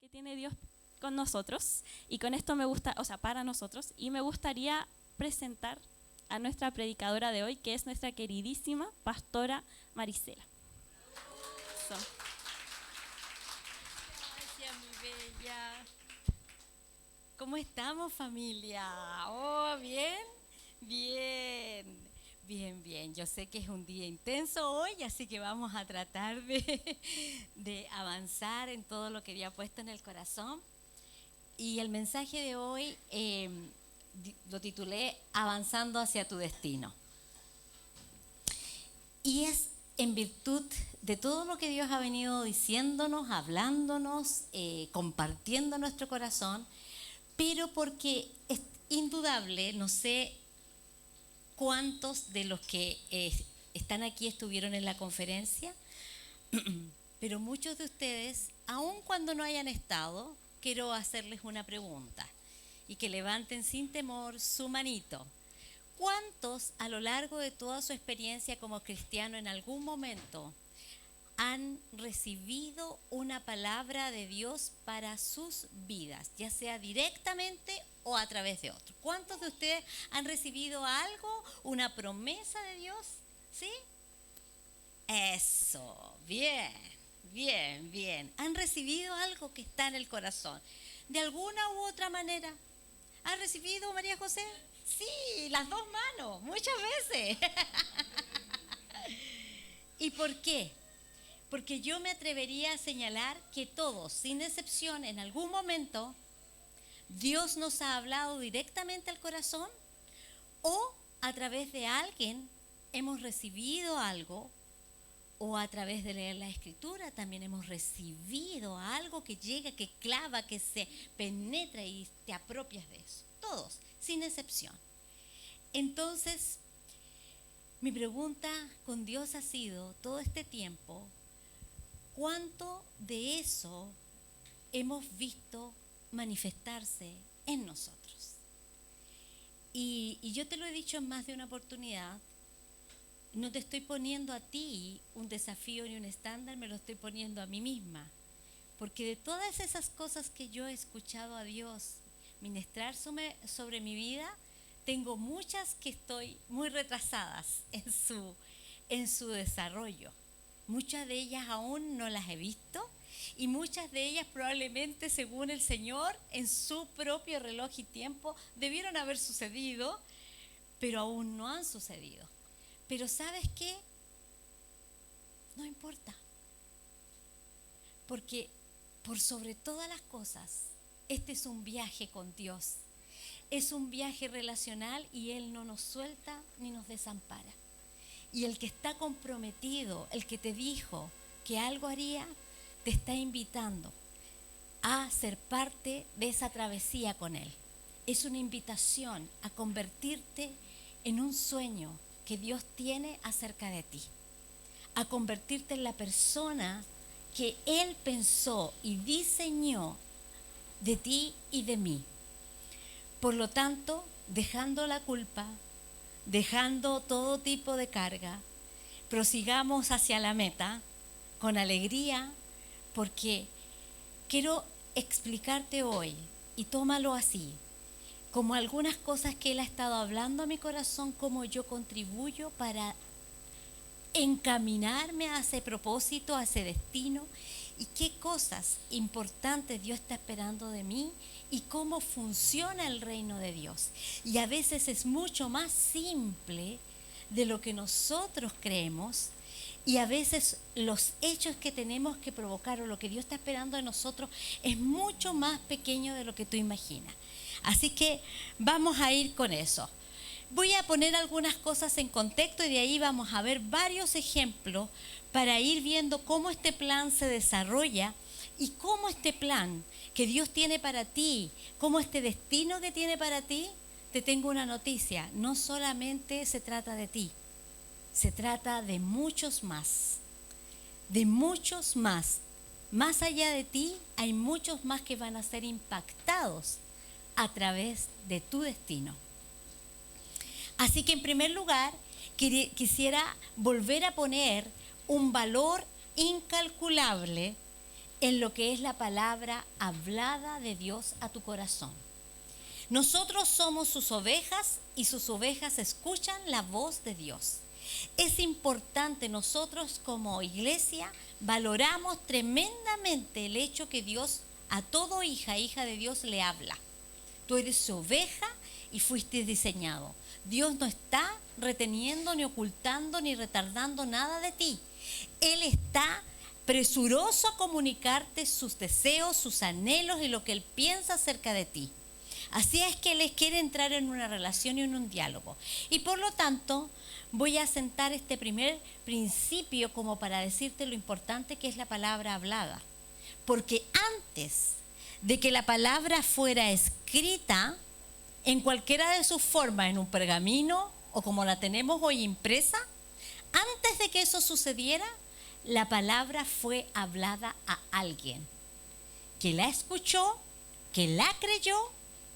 que tiene Dios con nosotros, y con esto me gusta, o sea, para nosotros, y me gustaría presentar a nuestra predicadora de hoy, que es nuestra queridísima pastora Marisela. So. Gracias, mi bella. ¿Cómo estamos, familia? Oh, ¿bien? Bien. Bien, bien. Yo sé que es un día intenso hoy, así que vamos a tratar de avanzar en todo lo que Dios ha puesto en el corazón. Y el mensaje de hoy lo titulé Avanzando hacia tu destino. Y es en virtud de todo lo que Dios ha venido diciéndonos, hablándonos, compartiendo nuestro corazón, pero porque es indudable, no sé cuántos de los que están aquí estuvieron en la conferencia, pero muchos de ustedes, aun cuando no hayan estado, quiero hacerles una pregunta y que levanten sin temor su manito. ¿Cuántos a lo largo de toda su experiencia como cristiano en algún momento han recibido una palabra de Dios para sus vidas, ya sea directamente o a través de otros? ¿Cuántos de ustedes han recibido algo, una promesa de Dios? ¿Sí? Eso, bien, bien, bien. Han recibido algo que está en el corazón, de alguna u otra manera. ¿Han recibido, María José? Sí, las dos manos, muchas veces. ¿Y por qué? Porque yo me atrevería a señalar que todos, sin excepción, en algún momento, Dios nos ha hablado directamente al corazón o a través de alguien hemos recibido algo, o a través de leer la Escritura también hemos recibido algo que llega, que clava, que se penetra y te apropias de eso. Todos, sin excepción. Entonces, mi pregunta con Dios ha sido todo este tiempo, ¿cuánto de eso hemos visto manifestarse en nosotros? Y yo te lo he dicho en más de una oportunidad, no te estoy poniendo a ti un desafío ni un estándar, me lo estoy poniendo a mí misma. Porque de todas esas cosas que yo he escuchado a Dios ministrar sobre mi vida, tengo muchas que estoy muy retrasadas en su desarrollo. Muchas de ellas aún no las he visto y muchas de ellas probablemente, según el Señor, en su propio reloj y tiempo, debieron haber sucedido, pero aún no han sucedido. Pero ¿sabes qué? No importa. Porque por sobre todas las cosas, este es un viaje con Dios. Es un viaje relacional y Él no nos suelta ni nos desampara. Y el que está comprometido, el que te dijo que algo haría, te está invitando a ser parte de esa travesía con Él. Es una invitación a convertirte en un sueño que Dios tiene acerca de ti, a convertirte en la persona que Él pensó y diseñó de ti y de mí. Por lo tanto, dejando la culpa, dejando todo tipo de carga, prosigamos hacia la meta con alegría, porque quiero explicarte hoy, y tómalo así, como algunas cosas que Él ha estado hablando a mi corazón, cómo yo contribuyo para encaminarme a ese propósito, a ese destino, y qué cosas importantes Dios está esperando de mí y cómo funciona el reino de Dios. Y a veces es mucho más simple de lo que nosotros creemos, y a veces los hechos que tenemos que provocar o lo que Dios está esperando de nosotros es mucho más pequeño de lo que tú imaginas. Así que vamos a ir con eso. Voy a poner algunas cosas en contexto y de ahí vamos a ver varios ejemplos para ir viendo cómo este plan se desarrolla y cómo este plan que Dios tiene para ti, cómo este destino que tiene para ti. Te tengo una noticia, no solamente se trata de ti, se trata de muchos más, de muchos más. Más allá de ti hay muchos más que van a ser impactados a través de tu destino. Así que en primer lugar, quisiera volver a poner un valor incalculable en lo que es la palabra hablada de Dios a tu corazón. Nosotros somos sus ovejas y sus ovejas escuchan la voz de Dios. Es importante, nosotros como iglesia valoramos tremendamente el hecho que Dios a todo hija de Dios le habla. Tú eres su oveja y fuiste diseñado. Dios no está reteniendo, ni ocultando, ni retardando nada de ti. Él está presuroso a comunicarte sus deseos, sus anhelos y lo que Él piensa acerca de ti. Así es que Él quiere entrar en una relación y en un diálogo. Y por lo tanto, voy a sentar este primer principio como para decirte lo importante que es la palabra hablada. Porque antes de que la palabra fuera escrita, en cualquiera de sus formas, en un pergamino o como la tenemos hoy impresa, antes de que eso sucediera, la palabra fue hablada a alguien que la escuchó, que la creyó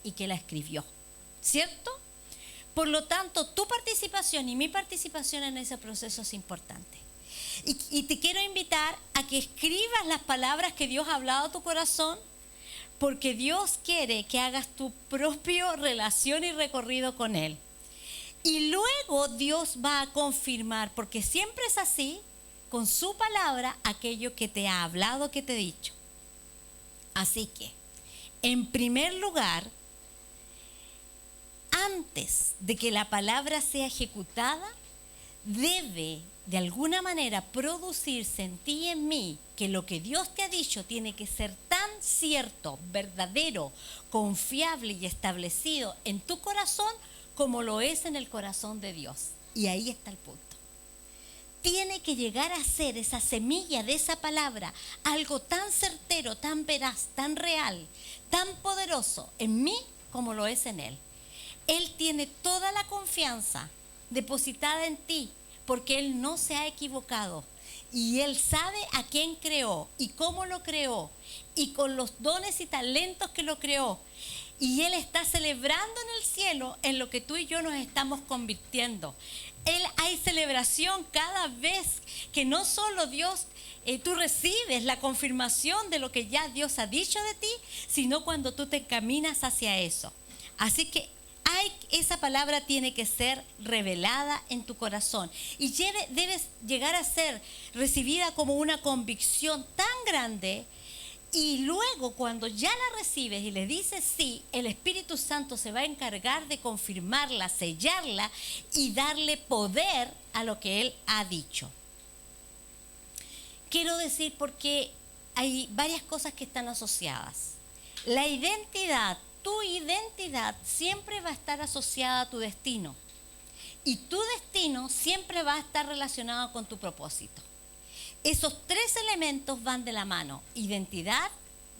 y que la escribió, ¿cierto? Por lo tanto, tu participación y mi participación en ese proceso es importante. Y te quiero invitar a que escribas las palabras que Dios ha hablado a tu corazón, porque Dios quiere que hagas tu propia relación y recorrido con Él. Y luego Dios va a confirmar, porque siempre es así, con su palabra, aquello que te ha hablado, que te he dicho. Así que, en primer lugar, antes de que la palabra sea ejecutada, debe de alguna manera producirse en ti y en mí que lo que Dios te ha dicho tiene que ser tan cierto, verdadero, confiable y establecido en tu corazón como lo es en el corazón de Dios. Y ahí está el punto. Tiene que llegar a ser esa semilla de esa palabra algo tan certero, tan veraz, tan real, tan poderoso en mí como lo es en Él. Él tiene toda la confianza depositada en ti porque Él no se ha equivocado y Él sabe a quién creó y cómo lo creó y con los dones y talentos que lo creó. Y Él está celebrando en el cielo en lo que tú y yo nos estamos convirtiendo. Hay celebración cada vez que no solo Dios, tú recibes la confirmación de lo que ya Dios ha dicho de ti, sino cuando tú te encaminas hacia eso. Así que esa palabra tiene que ser revelada en tu corazón y debes llegar a ser recibida como una convicción tan grande. Y luego cuando ya la recibes y le dices sí, el Espíritu Santo se va a encargar de confirmarla, sellarla y darle poder a lo que Él ha dicho. Quiero decir porque hay varias cosas que están asociadas. La identidad, tu identidad siempre va a estar asociada a tu destino. Y tu destino siempre va a estar relacionado con tu propósito. Esos tres elementos van de la mano: identidad,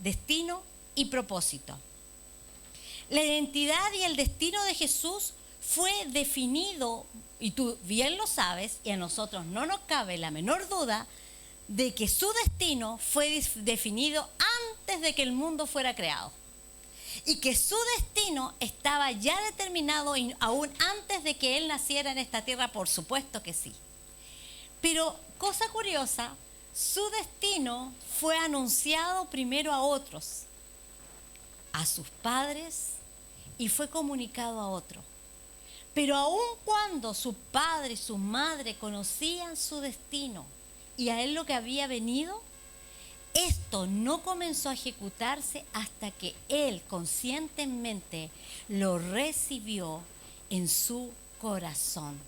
destino y propósito. La identidad y el destino de Jesús fue definido, y tú bien lo sabes, y a nosotros no nos cabe la menor duda, de que su destino fue definido antes de que el mundo fuera creado. Y que su destino estaba ya determinado aún antes de que Él naciera en esta tierra, por supuesto que sí. Pero, cosa curiosa, su destino fue anunciado primero a otros, a sus padres, y fue comunicado a otros. Pero aun cuando su padre y su madre conocían su destino y a Él lo que había venido, esto no comenzó a ejecutarse hasta que Él conscientemente lo recibió en su corazón.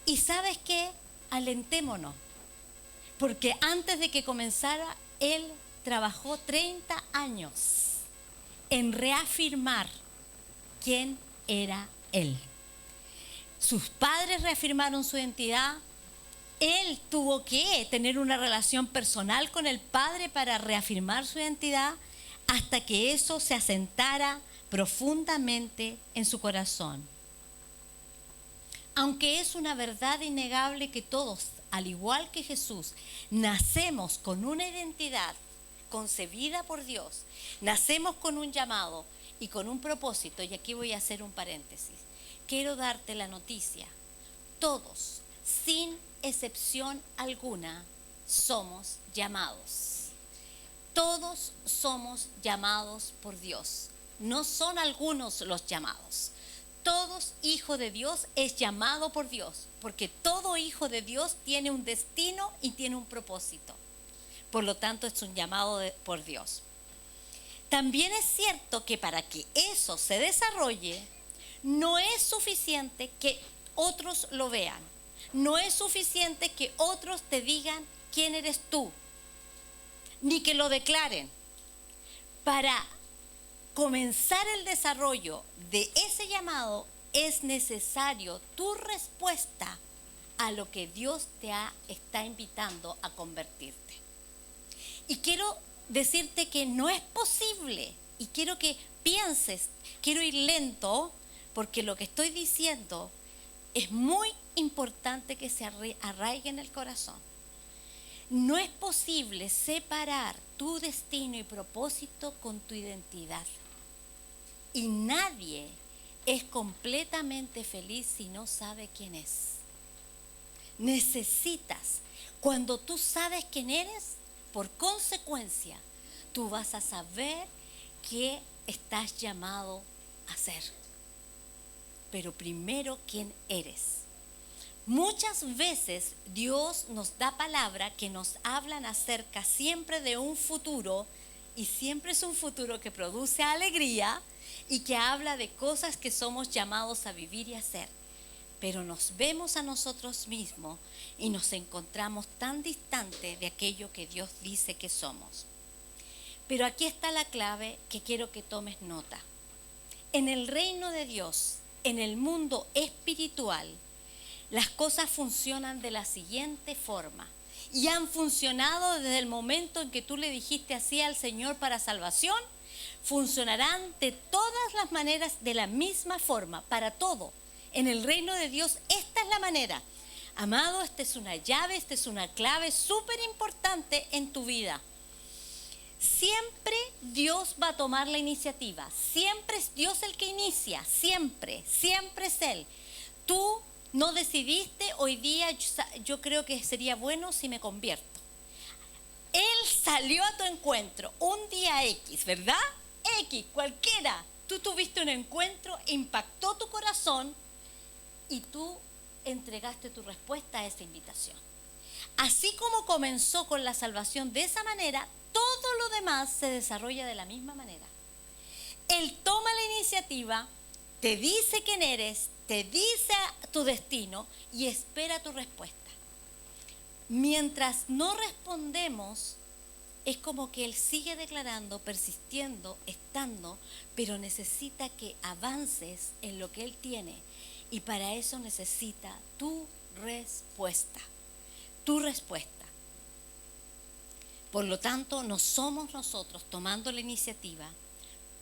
¿Y sabes qué? Alentémonos, porque antes de que comenzara, Él trabajó 30 años en reafirmar quién era Él. Sus padres reafirmaron su identidad. Él tuvo que tener una relación personal con el Padre para reafirmar su identidad hasta que eso se asentara profundamente en su corazón. Aunque es una verdad innegable que todos, al igual que Jesús, nacemos con una identidad concebida por Dios, nacemos con un llamado y con un propósito, y aquí voy a hacer un paréntesis. Quiero darte la noticia: todos, sin excepción alguna, somos llamados. Todos somos llamados por Dios. No son algunos los llamados. Todos hijo de Dios es llamado por Dios, porque todo hijo de Dios tiene un destino y tiene un propósito. Por lo tanto, es un llamado por Dios. También es cierto que para que eso se desarrolle, no es suficiente que otros lo vean. No es suficiente que otros te digan quién eres tú, ni que lo declaren. Para comenzar el desarrollo de ese llamado, es necesario tu respuesta a lo que Dios está invitando a convertirte. Y quiero decirte que no es posible, y quiero que pienses, quiero ir lento, porque lo que estoy diciendo es muy importante que se arraigue en el corazón. No es posible separar tu destino y propósito con tu identidad. Y nadie es completamente feliz si no sabe quién es. Necesitas, cuando tú sabes quién eres, por consecuencia, tú vas a saber qué estás llamado a ser. Pero primero, ¿quién eres? Muchas veces Dios nos da palabra que nos hablan acerca siempre de un futuro, y siempre es un futuro que produce alegría y que habla de cosas que somos llamados a vivir y hacer. Pero nos vemos a nosotros mismos y nos encontramos tan distantes de aquello que Dios dice que somos. Pero aquí está la clave que quiero que tomes nota. En el reino de Dios, en el mundo espiritual, las cosas funcionan de la siguiente forma. Y han funcionado desde el momento en que tú le dijiste así al Señor para salvación. Funcionarán de todas las maneras de la misma forma, para todo. En el reino de Dios, esta es la manera. Amado, esta es una llave, esta es una clave súper importante en tu vida. Siempre Dios va a tomar la iniciativa. Siempre es Dios el que inicia. Siempre, siempre es Él. Tú no decidiste, hoy día yo creo que sería bueno si me convierto. Él salió a tu encuentro un día X, ¿verdad? X, cualquiera. Tú tuviste un encuentro, impactó tu corazón y tú entregaste tu respuesta a esa invitación. Así como comenzó con la salvación de esa manera, todo lo demás se desarrolla de la misma manera. Él toma la iniciativa, te dice quién eres, te dice tu destino y espera tu respuesta. Mientras no respondemos, es como que Él sigue declarando, persistiendo, estando, pero necesita que avances en lo que Él tiene. Y para eso necesita tu respuesta. Tu respuesta. Por lo tanto, no somos nosotros tomando la iniciativa,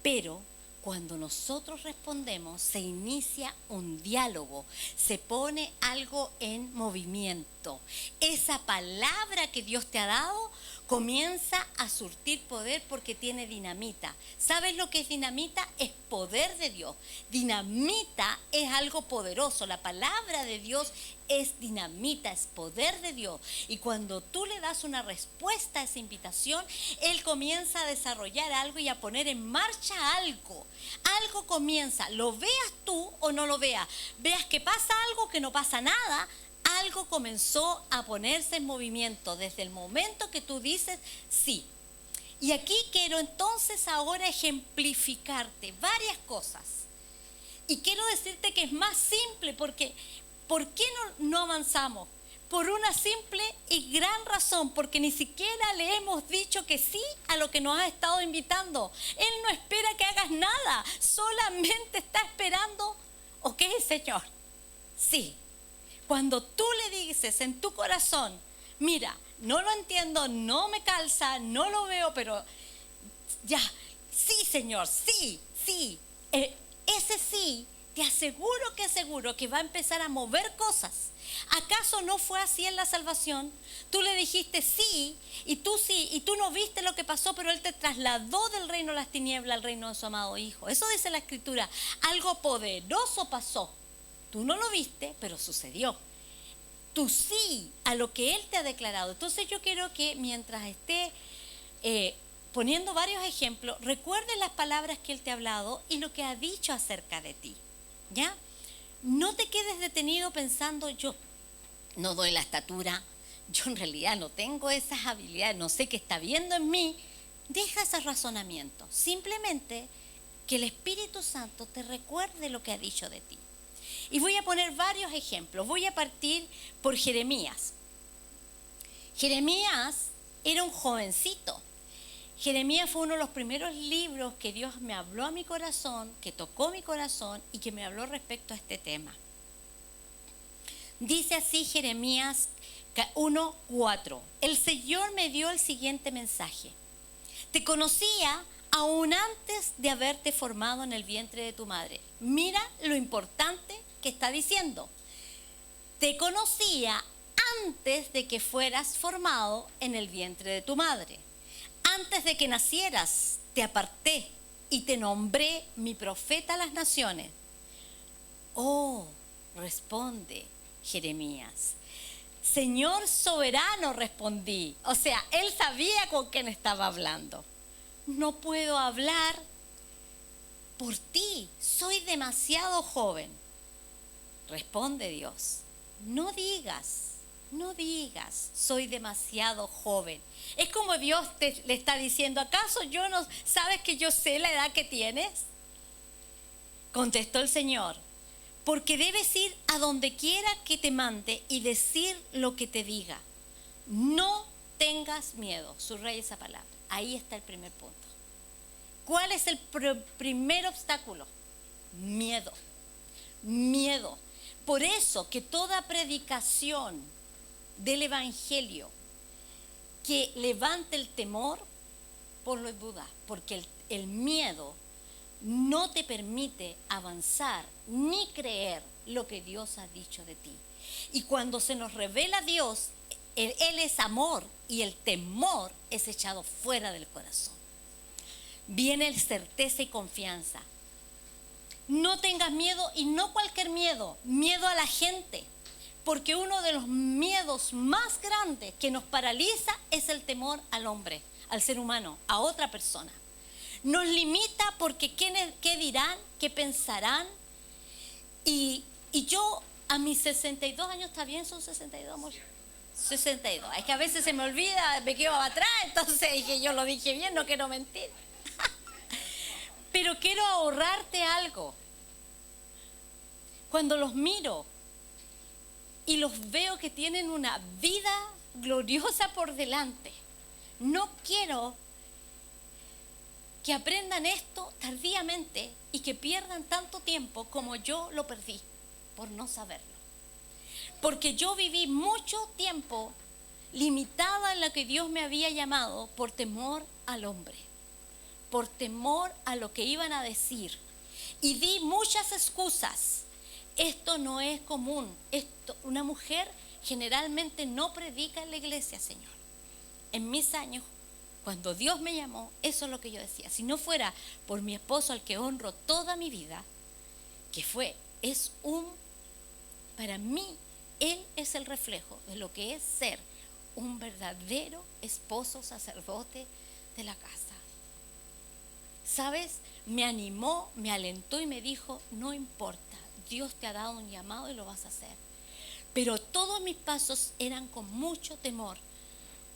pero cuando nosotros respondemos, se inicia un diálogo, se pone algo en movimiento. Esa palabra que Dios te ha dado comienza a surtir poder porque tiene dinamita. ¿Sabes lo que es dinamita? Es poder de Dios. Dinamita es algo poderoso. La palabra de Dios es dinamita, es poder de Dios. Y cuando tú le das una respuesta a esa invitación, Él comienza a desarrollar algo y a poner en marcha algo. Algo comienza, lo veas tú o no lo veas, veas que pasa algo, que no pasa nada, algo comenzó a ponerse en movimiento desde el momento que tú dices sí. Y aquí quiero entonces ahora ejemplificarte varias cosas. Y quiero decirte que es más simple porque ¿por qué no avanzamos? Por una simple y gran razón, porque ni siquiera le hemos dicho que sí a lo que nos ha estado invitando. Él no espera que hagas nada, solamente está esperando, ok, Señor, sí. Cuando tú le dices en tu corazón, mira, no lo entiendo, no me calza, no lo veo, pero ya, sí, Señor, sí, sí. Ese sí, te aseguro que va a empezar a mover cosas. ¿Acaso no fue así en la salvación? Tú le dijiste sí, y tú no viste lo que pasó, pero Él te trasladó del reino de las tinieblas al reino de su amado Hijo. Eso dice la Escritura. Algo poderoso pasó. Tú no lo viste, pero sucedió. Tu sí a lo que Él te ha declarado. Entonces yo quiero que mientras esté poniendo varios ejemplos, recuerdes las palabras que Él te ha hablado y lo que ha dicho acerca de ti, ¿ya? No te quedes detenido pensando, yo no doy la estatura, yo en realidad no tengo esas habilidades, no sé qué está viendo en mí. Deja ese razonamiento, simplemente que el Espíritu Santo te recuerde lo que ha dicho de ti. Y voy a poner varios ejemplos. Voy a partir por Jeremías. Jeremías era un jovencito. Jeremías fue uno de los primeros libros que Dios me habló a mi corazón, que tocó mi corazón y que me habló respecto a este tema. Dice así Jeremías 1:4. El Señor me dio el siguiente mensaje. Te conocía aún antes de haberte formado en el vientre de tu madre. Mira lo importante que está diciendo. Te conocía antes de que fueras formado en el vientre de tu madre. Antes de que nacieras, te aparté y te nombré mi profeta a las naciones. Oh, responde Jeremías. Señor soberano, respondí. O sea, él sabía con quién estaba hablando. No puedo hablar por ti, soy demasiado joven. Responde Dios. No digas, soy demasiado joven. Es como Dios le está diciendo, ¿acaso yo no sabes que yo sé la edad que tienes? Contestó el Señor, porque debes ir a donde quiera que te mande y decir lo que te diga. No tengas miedo, subraya esa palabra. Ahí está el primer punto. ¿Cuál es el primer obstáculo? Miedo. Miedo. Por eso que toda predicación del Evangelio que levante el temor, por lo duda, porque el miedo no te permite avanzar ni creer lo que Dios ha dicho de ti. Y cuando se nos revela Dios, Él es amor y el temor es echado fuera del corazón. Viene certeza y confianza. No tengas miedo, y no cualquier miedo, miedo a la gente, porque uno de los miedos más grandes que nos paraliza es el temor al hombre, al ser humano, a otra persona. Nos limita porque qué dirán, qué pensarán. Y yo a mis 62 años, ¿está bien? ¿Son 62, amor? 62. Es que a veces se me olvida, me quedo atrás, entonces dije, yo lo dije bien, no quiero mentir. Pero quiero ahorrarte algo. Cuando los miro y los veo que tienen una vida gloriosa por delante, no quiero que aprendan esto tardíamente y que pierdan tanto tiempo como yo lo perdí por no saberlo. Porque yo viví mucho tiempo limitada en lo que Dios me había llamado por temor al hombre, por temor a lo que iban a decir. Y di muchas excusas. Esto no es común. Una mujer generalmente no predica en la iglesia, Señor. En mis años, cuando Dios me llamó, eso es lo que yo decía. Si no fuera por mi esposo, al que honro toda mi vida, para mí, él es el reflejo de lo que es ser un verdadero esposo sacerdote de la casa. ¿Sabes? Me animó, me alentó y me dijo, no importa, Dios te ha dado un llamado y lo vas a hacer. Pero todos mis pasos eran con mucho temor,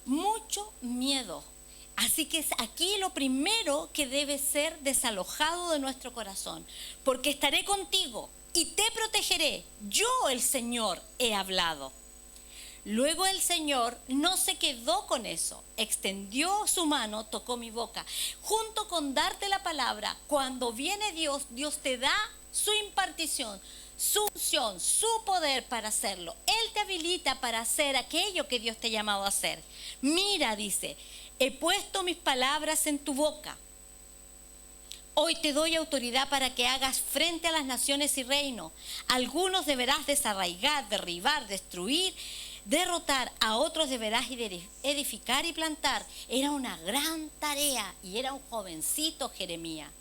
mucho miedo. Así que aquí lo primero que debe ser desalojado de nuestro corazón, porque estaré contigo y te protegeré. Yo, el Señor, he hablado. Luego el Señor no se quedó con eso, extendió su mano, tocó mi boca. Junto con darte la palabra, cuando viene Dios, Dios te da su impartición, su unción, su poder para hacerlo. Él te habilita para hacer aquello que Dios te ha llamado a hacer. Mira, dice, he puesto mis palabras en tu boca. Hoy te doy autoridad para que hagas frente a las naciones y reinos. Algunos deberás desarraigar, derribar, destruir, derrotar, a otros deberás edificar y plantar. Era una gran tarea y era un jovencito Jeremías.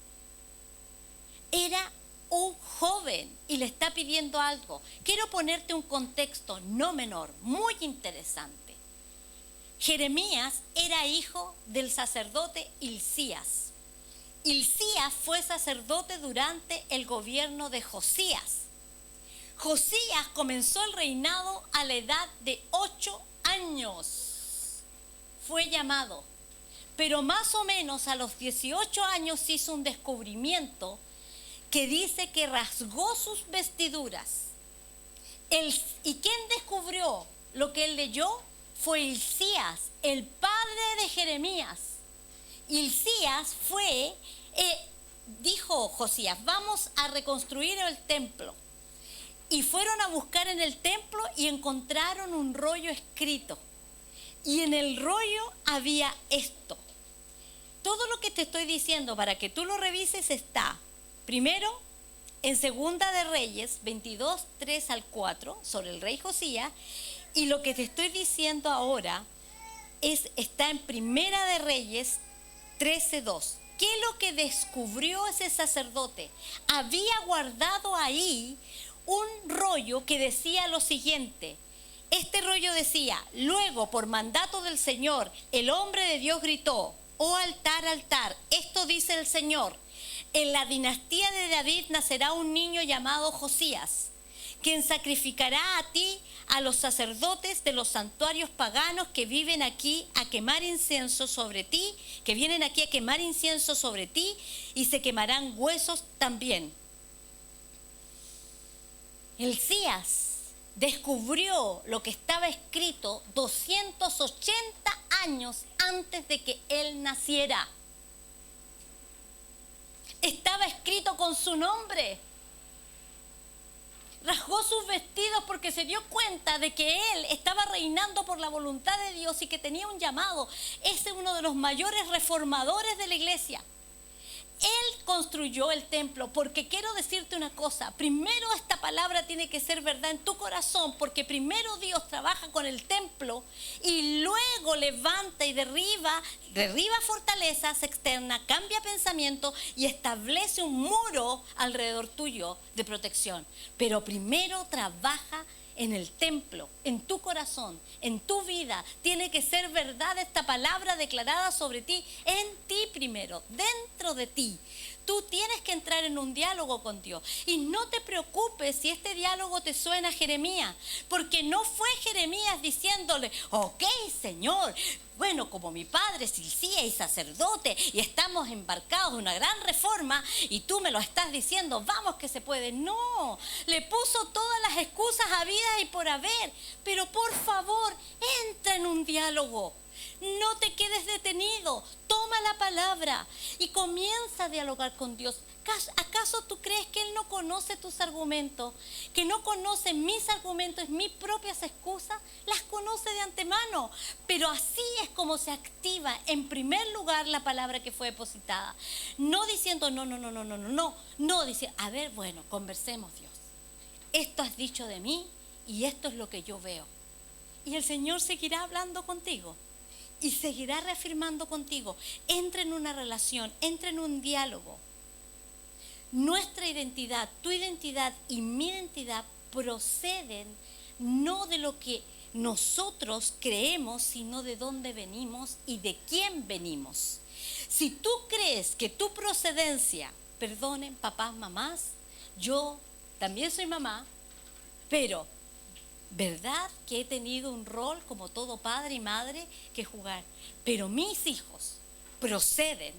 Era un joven y le está pidiendo algo. Quiero ponerte un contexto no menor, muy interesante. Jeremías era hijo del sacerdote Hilcías. Hilcías fue sacerdote durante el gobierno de Josías. Josías comenzó el reinado a la edad de 8 años. Fue llamado, pero más o menos a los 18 años hizo un descubrimiento que dice que rasgó sus vestiduras. ¿Y quién descubrió lo que él leyó? Fue Hilcías, el padre de Jeremías. Hilcías dijo Josías, vamos a reconstruir el templo. Y fueron a buscar en el templo y encontraron un rollo escrito. Y en el rollo había esto. Todo lo que te estoy diciendo para que tú lo revises está, primero, en Segunda de Reyes 22, 3 al 4, sobre el rey Josías. Y lo que te estoy diciendo ahora está en Primera de Reyes 13, 2. ¿Qué es lo que descubrió ese sacerdote? Había guardado ahí un rollo que decía lo siguiente. Este rollo decía: luego, por mandato del Señor, el hombre de Dios gritó: oh altar, altar, esto dice el Señor, en la dinastía de David nacerá un niño llamado Josías, quien sacrificará a ti a los sacerdotes de los santuarios paganos que viven aquí a quemar incienso sobre ti, y se quemarán huesos también. Hilcías descubrió lo que estaba escrito 280 años antes de que él naciera. Estaba escrito con su nombre. Rasgó sus vestidos porque se dio cuenta de que él estaba reinando por la voluntad de Dios y que tenía un llamado. Ese es uno de los mayores reformadores de la iglesia. Él construyó el templo, porque quiero decirte una cosa: primero esta palabra tiene que ser verdad en tu corazón, porque primero Dios trabaja con el templo y luego levanta y derriba fortalezas externas, cambia pensamiento y establece un muro alrededor tuyo de protección. Pero primero trabaja en el templo, en tu corazón, en tu vida. Tiene que ser verdad esta palabra declarada sobre ti, en ti primero, dentro de ti. Tú tienes que entrar en un diálogo con Dios. Y no te preocupes si este diálogo te suena a Jeremías, porque no fue Jeremías diciéndole: ok, Señor, bueno, como mi padre es Hilcías y sacerdote y estamos embarcados en una gran reforma y tú me lo estás diciendo, vamos que se puede. No, le puso todas las excusas habidas y por haber. Pero por favor, entra en un diálogo. No te quedes detenido, toma la palabra y comienza a dialogar con Dios. ¿Acaso tú crees que Él no conoce tus argumentos? Que no conoce mis argumentos, mis propias excusas, las conoce de antemano. Pero así es como se activa en primer lugar la palabra que fue depositada. No diciendo no, dice, a ver, bueno, conversemos, Dios. Esto has dicho de mí y esto es lo que yo veo. Y el Señor seguirá hablando contigo. Y seguirá reafirmando contigo. Entra en una relación, entra en un diálogo. Nuestra identidad, tu identidad y mi identidad proceden no de lo que nosotros creemos, sino de dónde venimos y de quién venimos. Si tú crees que tu procedencia, perdonen papás, mamás, yo también soy mamá, pero ¿verdad que he tenido un rol como todo padre y madre que jugar? Pero mis hijos proceden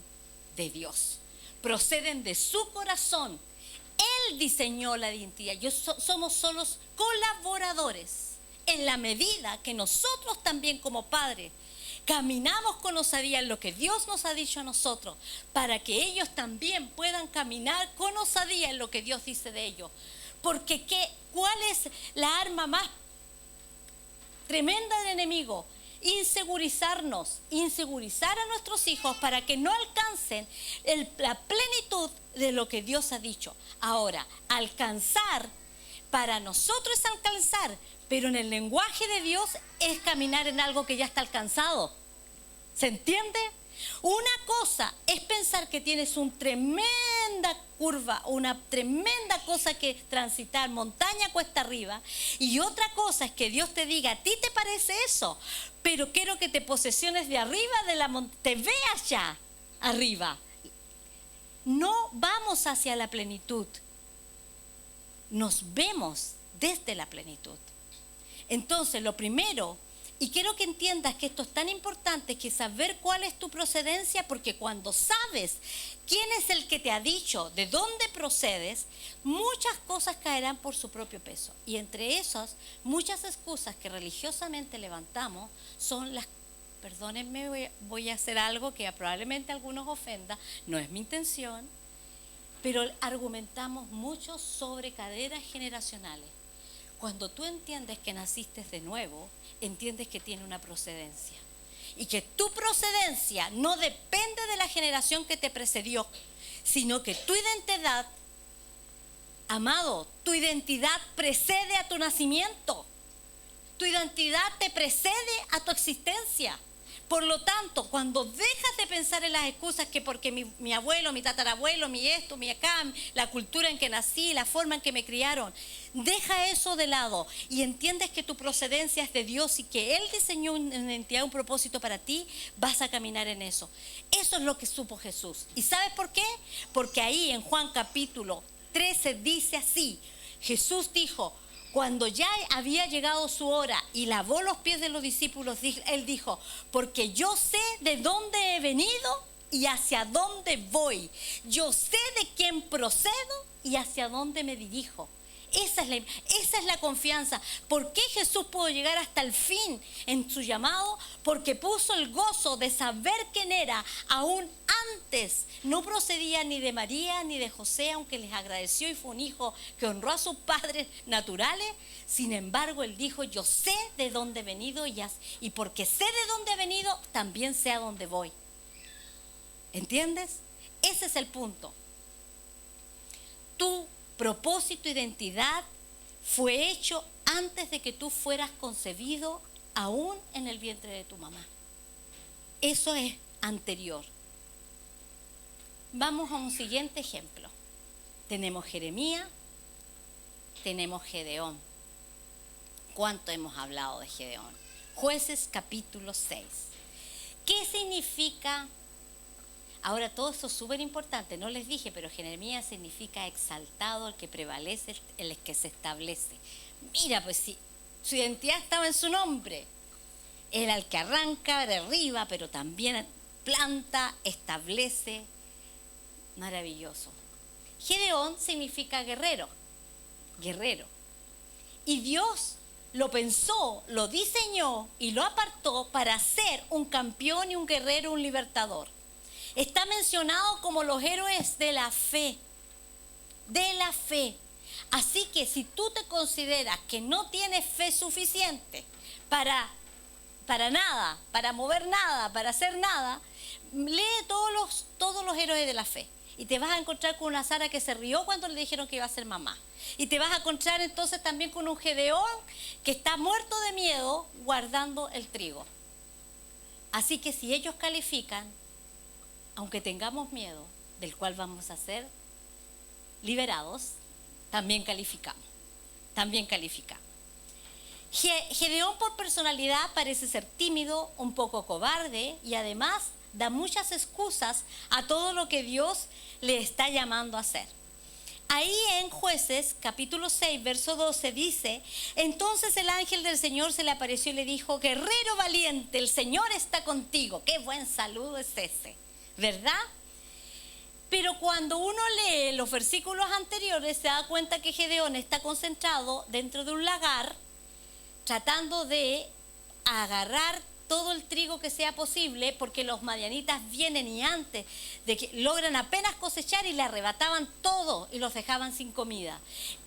de Dios, proceden de su corazón. Él diseñó la identidad. Somos solos colaboradores en la medida que nosotros también como padres caminamos con osadía en lo que Dios nos ha dicho a nosotros, para que ellos también puedan caminar con osadía en lo que Dios dice de ellos. Porque ¿cuál es la arma más tremenda del enemigo? Insegurizar a nuestros hijos para que no alcancen la plenitud de lo que Dios ha dicho. Ahora, alcanzar, para nosotros es alcanzar, pero en el lenguaje de Dios es caminar en algo que ya está alcanzado. ¿Se entiende? Una cosa es pensar que tienes una tremenda curva, una tremenda cosa que transitar, montaña cuesta arriba, y otra cosa es que Dios te diga: ¿a ti te parece eso? pero quiero que te posesiones de arriba de la montaña, te veas ya arriba. No vamos hacia la plenitud, nos vemos desde la plenitud. Entonces, lo primero, y quiero que entiendas que esto es tan importante, que saber cuál es tu procedencia, porque cuando sabes quién es el que te ha dicho de dónde procedes, muchas cosas caerán por su propio peso. Y entre esas, muchas excusas que religiosamente levantamos son las, perdónenme, voy a hacer algo que probablemente a algunos ofenda, no es mi intención, pero argumentamos mucho sobre cadenas generacionales. Cuando tú entiendes que naciste de nuevo, entiendes que tiene una procedencia. Y que tu procedencia no depende de la generación que te precedió, sino que tu identidad, amado, tu identidad precede a tu nacimiento. Tu identidad te precede a tu existencia. Por lo tanto, cuando dejas de pensar en las excusas que porque mi abuelo, mi tatarabuelo, mi esto, mi acá, la cultura en que nací, la forma en que me criaron, deja eso de lado y entiendes que tu procedencia es de Dios y que Él diseñó una identidad, un propósito para ti, vas a caminar en eso. Eso es lo que supo Jesús. ¿Y sabes por qué? Porque ahí en Juan capítulo 13 dice así, Jesús dijo, cuando ya había llegado su hora y lavó los pies de los discípulos, Él dijo, porque yo sé de dónde he venido y hacia dónde voy. Yo sé de quién procedo y hacia dónde me dirijo. Esa es la confianza. ¿Por qué Jesús pudo llegar hasta el fin en su llamado? Porque puso el gozo de saber quién era aún antes. No procedía ni de María ni de José, aunque les agradeció y fue un hijo que honró a sus padres naturales. Sin embargo, él dijo, yo sé de dónde he venido y porque sé de dónde he venido, también sé a dónde voy. ¿Entiendes? Ese es el punto. Tu propósito, identidad, fue hecho antes de que tú fueras concebido, aún en el vientre de tu mamá. Eso es anterior. Vamos a un siguiente ejemplo. Tenemos Jeremías, tenemos Gedeón. ¿Cuánto hemos hablado de Gedeón? Jueces capítulo 6. ¿Qué significa? Ahora todo esto es súper importante, no les dije, pero Jeremías significa exaltado, el que prevalece, el que se establece. Mira, pues si su identidad estaba en su nombre. Era el que arranca de arriba, pero también planta, establece. Maravilloso. Gedeón significa guerrero, guerrero. Y Dios lo pensó, lo diseñó y lo apartó para ser un campeón y un guerrero, un libertador. Está mencionado como los héroes de la fe, de la fe. Así que si tú te consideras que no tienes fe suficiente para nada, para mover nada, para hacer nada, lee todos los héroes de la fe. Y te vas a encontrar con una Sara que se rió cuando le dijeron que iba a ser mamá. Y te vas a encontrar entonces también con un Gedeón que está muerto de miedo guardando el trigo. Así que si ellos califican, aunque tengamos miedo, del cual vamos a ser liberados, también calificamos. También calificamos. Gedeón por personalidad parece ser tímido, un poco cobarde y además da muchas excusas a todo lo que Dios le está llamando a hacer. Ahí en Jueces capítulo 6 verso 12 dice, entonces el ángel del Señor se le apareció y le dijo, guerrero valiente, el Señor está contigo. Qué buen saludo es ese, ¿verdad? Pero cuando uno lee los versículos anteriores se da cuenta que Gedeón está concentrado dentro de un lagar tratando de agarrar todo el trigo que sea posible, porque los madianitas vienen y antes de que logran apenas cosechar y le arrebataban todo y los dejaban sin comida.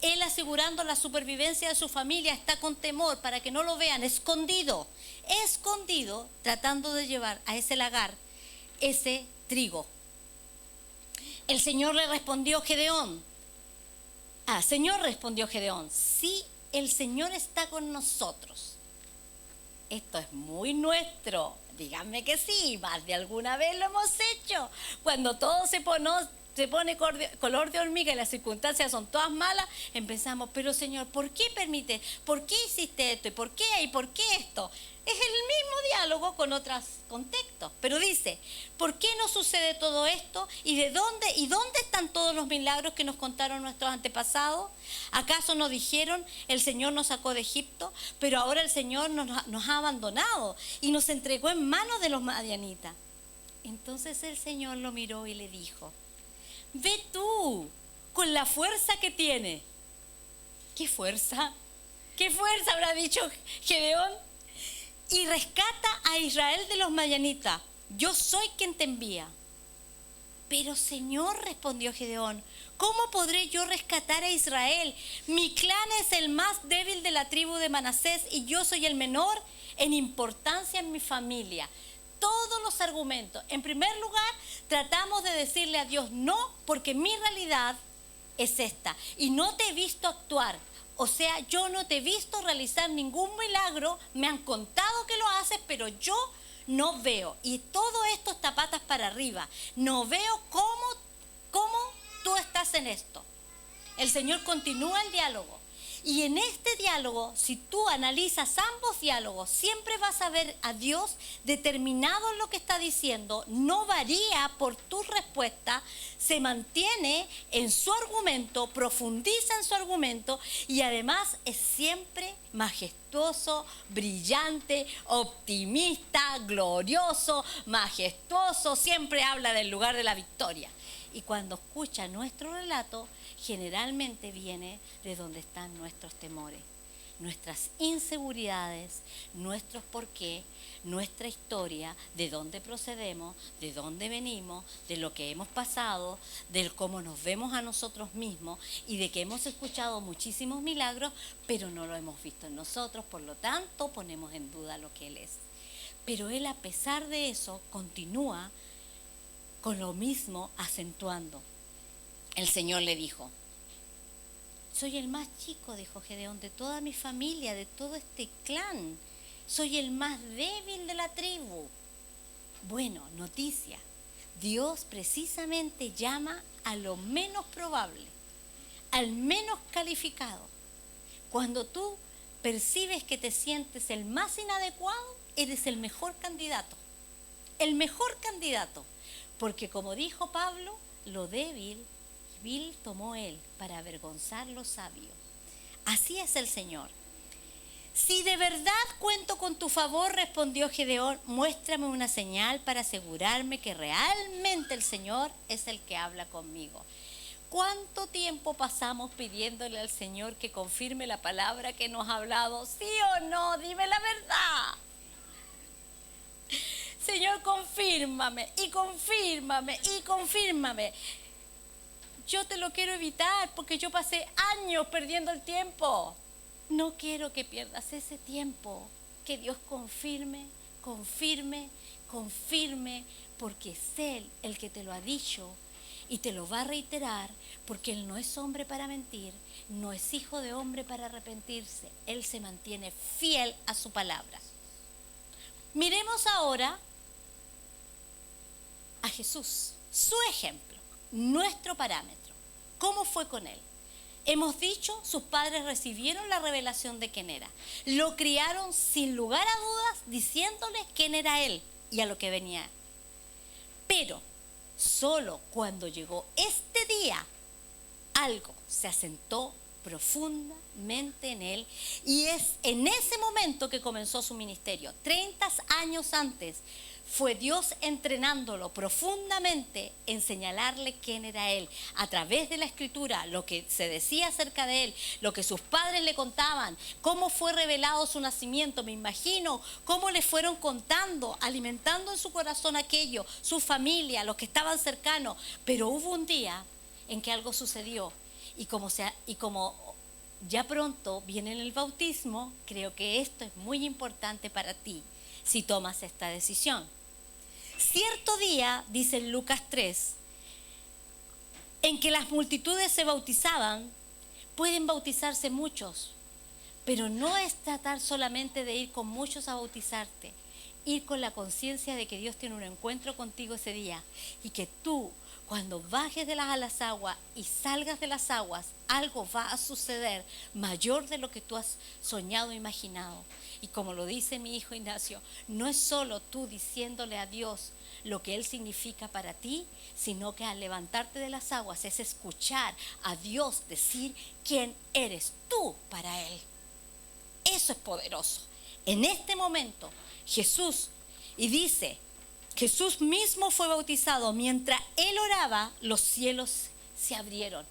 Él, asegurando la supervivencia de su familia, está con temor para que no lo vean, escondido, tratando de llevar a ese lagar ese trigo. El Señor le respondió Gedeón. Señor, respondió Gedeón, sí, el Señor está con nosotros. Esto es muy nuestro. Díganme que sí, más de alguna vez lo hemos hecho. Cuando todo se pone color de hormiga y las circunstancias son todas malas, empezamos, pero Señor, ¿por qué permite? ¿Por qué hiciste esto? ¿Y por qué? ¿Y por qué esto? Es el mismo diálogo con otros contextos, pero dice, ¿por qué no sucede todo esto? ¿Y dónde están todos los milagros que nos contaron nuestros antepasados? ¿Acaso nos dijeron, el Señor nos sacó de Egipto, pero ahora el Señor nos ha abandonado y nos entregó en manos de los madianitas? Entonces el Señor lo miró y le dijo, ve tú con la fuerza que tiene. ¿Qué fuerza? ¿Qué fuerza habrá dicho Gedeón? Y rescata a Israel de los madianitas. Yo soy quien te envía. Pero Señor, respondió Gedeón, ¿cómo podré yo rescatar a Israel? Mi clan es el más débil de la tribu de Manasés y yo soy el menor en importancia en mi familia. Todos los argumentos. En primer lugar, tratamos de decirle a Dios no, porque mi realidad es esta. Y no te he visto actuar. O sea, yo no te he visto realizar ningún milagro. Me han contado que lo haces, pero yo no veo. Y todo esto está patas para arriba. No veo cómo tú estás en esto. El Señor continúa el diálogo. Y en este diálogo, si tú analizas ambos diálogos, siempre vas a ver a Dios determinado en lo que está diciendo, no varía por tu respuesta, se mantiene en su argumento, profundiza en su argumento y además es siempre majestuoso, brillante, optimista, glorioso, majestuoso, siempre habla del lugar de la victoria. Y cuando escucha nuestro relato, generalmente viene de donde están nuestros temores, nuestras inseguridades, nuestros por qué, nuestra historia, de dónde procedemos, de dónde venimos, de lo que hemos pasado, de cómo nos vemos a nosotros mismos y de que hemos escuchado muchísimos milagros, pero no lo hemos visto en nosotros, por lo tanto ponemos en duda lo que Él es. Pero Él, a pesar de eso, continúa con lo mismo, acentuando. El Señor le dijo, soy el más chico, dijo Gedeón, de toda mi familia, de todo este clan. Soy el más débil de la tribu. Bueno, noticia. Dios precisamente llama a lo menos probable, al menos calificado. Cuando tú percibes que te sientes el más inadecuado, eres el mejor candidato. El mejor candidato. Porque como dijo Pablo, lo débil tomó él para avergonzar lo sabio. Así es el Señor. Si de verdad cuento con tu favor, respondió Gedeón, muéstrame una señal para asegurarme que realmente el Señor es el que habla conmigo. ¿Cuánto tiempo pasamos pidiéndole al Señor que confirme la palabra que nos ha hablado? ¿Sí o no? Dime la verdad. Señor, confírmame y confírmame y confírmame. Yo te lo quiero evitar porque yo pasé años perdiendo el tiempo. No quiero que pierdas ese tiempo. Que Dios confirme, confirme, confirme, porque es Él el que te lo ha dicho y te lo va a reiterar, porque Él no es hombre para mentir, no es hijo de hombre para arrepentirse. Él se mantiene fiel a su palabra. Miremos ahora a Jesús, su ejemplo, nuestro parámetro. ¿Cómo fue con Él? Hemos dicho, sus padres recibieron la revelación de quién era. Lo criaron sin lugar a dudas, diciéndoles quién era Él y a lo que venía. Pero solo cuando llegó este día, algo se asentó profundamente en Él y es en ese momento que comenzó su ministerio. 30 años antes fue Dios entrenándolo profundamente en señalarle quién era Él. A través de la Escritura, lo que se decía acerca de Él, lo que sus padres le contaban, cómo fue revelado su nacimiento. Me imagino cómo le fueron contando, alimentando en su corazón aquello, su familia, los que estaban cercanos. Pero hubo un día en que algo sucedió y como ya pronto viene el bautismo, creo que esto es muy importante para ti si tomas esta decisión. Cierto día, dice en Lucas 3, en que las multitudes se bautizaban, pueden bautizarse muchos, pero no es tratar solamente de ir con muchos a bautizarte, ir con la conciencia de que Dios tiene un encuentro contigo ese día y que tú, Cuando bajes de las aguas y salgas de las aguas, algo va a suceder mayor de lo que tú has soñado e imaginado. Y como lo dice mi hijo Ignacio, no es solo tú diciéndole a Dios lo que Él significa para ti, sino que al levantarte de las aguas es escuchar a Dios decir quién eres tú para Él. Eso es poderoso. En este momento, Jesús mismo fue bautizado. Mientras Él oraba, los cielos se abrieron.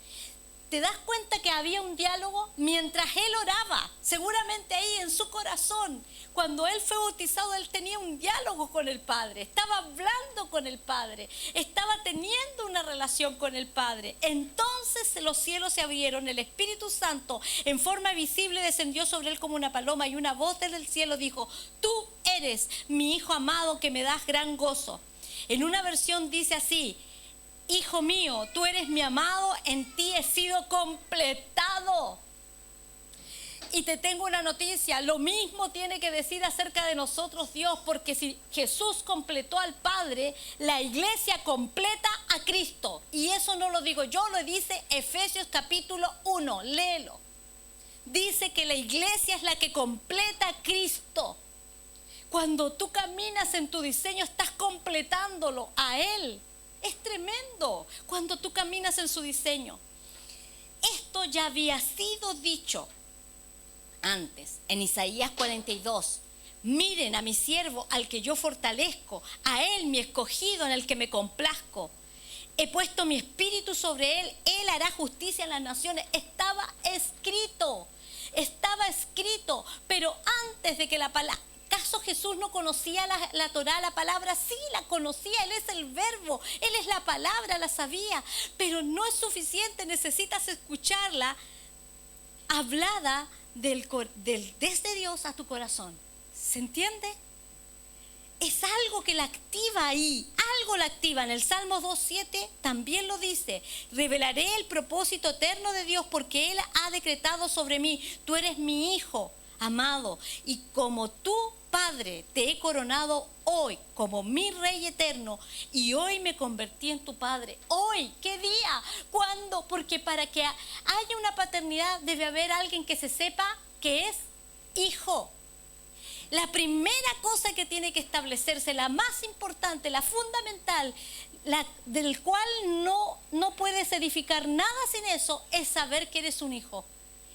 ¿Te das cuenta que había un diálogo mientras Él oraba? Seguramente ahí en su corazón, cuando Él fue bautizado, Él tenía un diálogo con el Padre. Estaba hablando con el Padre. Estaba teniendo una relación con el Padre. Entonces los cielos se abrieron. El Espíritu Santo en forma visible descendió sobre Él como una paloma. Y una voz desde el cielo dijo: tú eres mi Hijo amado, que me das gran gozo. En una versión dice así: Hijo mío, tú eres mi amado, en ti he sido completado. Y te tengo una noticia, lo mismo tiene que decir acerca de nosotros Dios, porque si Jesús completó al Padre, la iglesia completa a Cristo. Y eso no lo digo yo, lo dice Efesios capítulo 1, léelo. Dice que la iglesia es la que completa a Cristo. Cuando tú caminas en tu diseño, estás completándolo a Él. Es tremendo cuando tú caminas en su diseño. Esto ya había sido dicho antes en Isaías 42. Miren a mi siervo al que yo fortalezco, a Él mi escogido en el que me complazco. He puesto mi espíritu sobre Él, Él hará justicia en las naciones. Estaba escrito, pero antes de que la palabra... ¿Acaso Jesús no conocía la Torá, la palabra? Sí, la conocía, Él es el verbo, Él es la palabra, la sabía, pero no es suficiente, necesitas escucharla hablada desde Dios a tu corazón. ¿Se entiende? Es algo que la activa ahí, algo la activa. En el Salmo 2:7 también lo dice: revelaré el propósito eterno de Dios porque Él ha decretado sobre mí, tú eres mi Hijo amado, y como tú, Padre, te he coronado hoy como mi Rey eterno, y hoy me convertí en tu Padre. Hoy, ¿qué día? ¿Cuándo? Porque para que haya una paternidad debe haber alguien que se sepa que es hijo. La primera cosa que tiene que establecerse, la más importante, la fundamental, del cual no puedes edificar nada sin eso, es saber que eres un hijo.